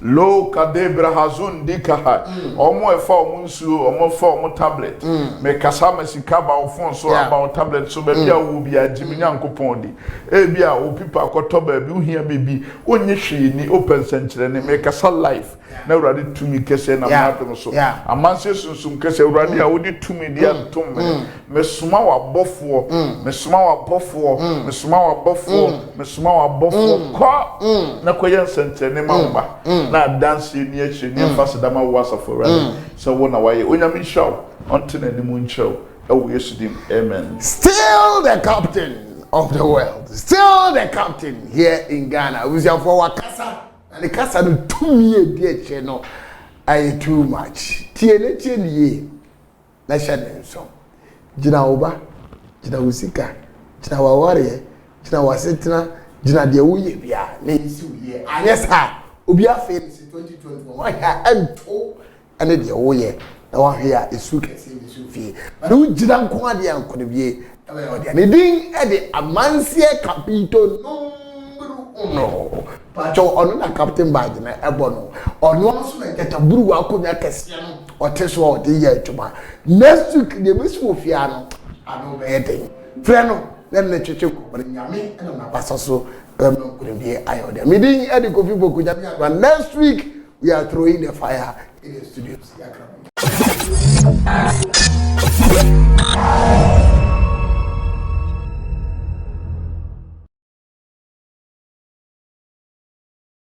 C: lo kadebra hazun dikaha omo efa omo nsuo omo fa omo tablet me kasa masika ba o phone so about tablet so ba bia wo bia jimi nyankopon di e bia o pipa akoto ba bi uhia bebi onye hwe ni open senkyere ne me kasa life na urade tumi kese na mato so amanse sunsum kese urade a wodi tumi dia tom me suma wa bofo me suma wa bofo me suma wa bofo me suma wa bofo ko na koyen senkyere ne mamba na dance ni eche ni fasedama wasa for right so wona waye onyame show until any moon show oh yes dim amen.
A: Still the captain of the world, still the captain here in Ghana. We say for wakasa and the kasa no tumi e die che no I too much tie ye na shade so jina oba jina usika jina waware jina wasetina jina de wuye bia na isi wuye anyesa obi afa 2021 wa ya ento ane de wo ye na wa hia esu kese esu fie na wo jira nko ade anko ne bie e ne din e de amansie capito numero 1 pacho ono na captain badge na ebo no ono nso na keta buru wa akonya kese no oteso o de ye atuma next week de besu ofia no ado be den frɛ no na ne twetwe ko nyame na pasaso meeting Eddie Kofi Boku. But next week we are throwing the fire in the studios.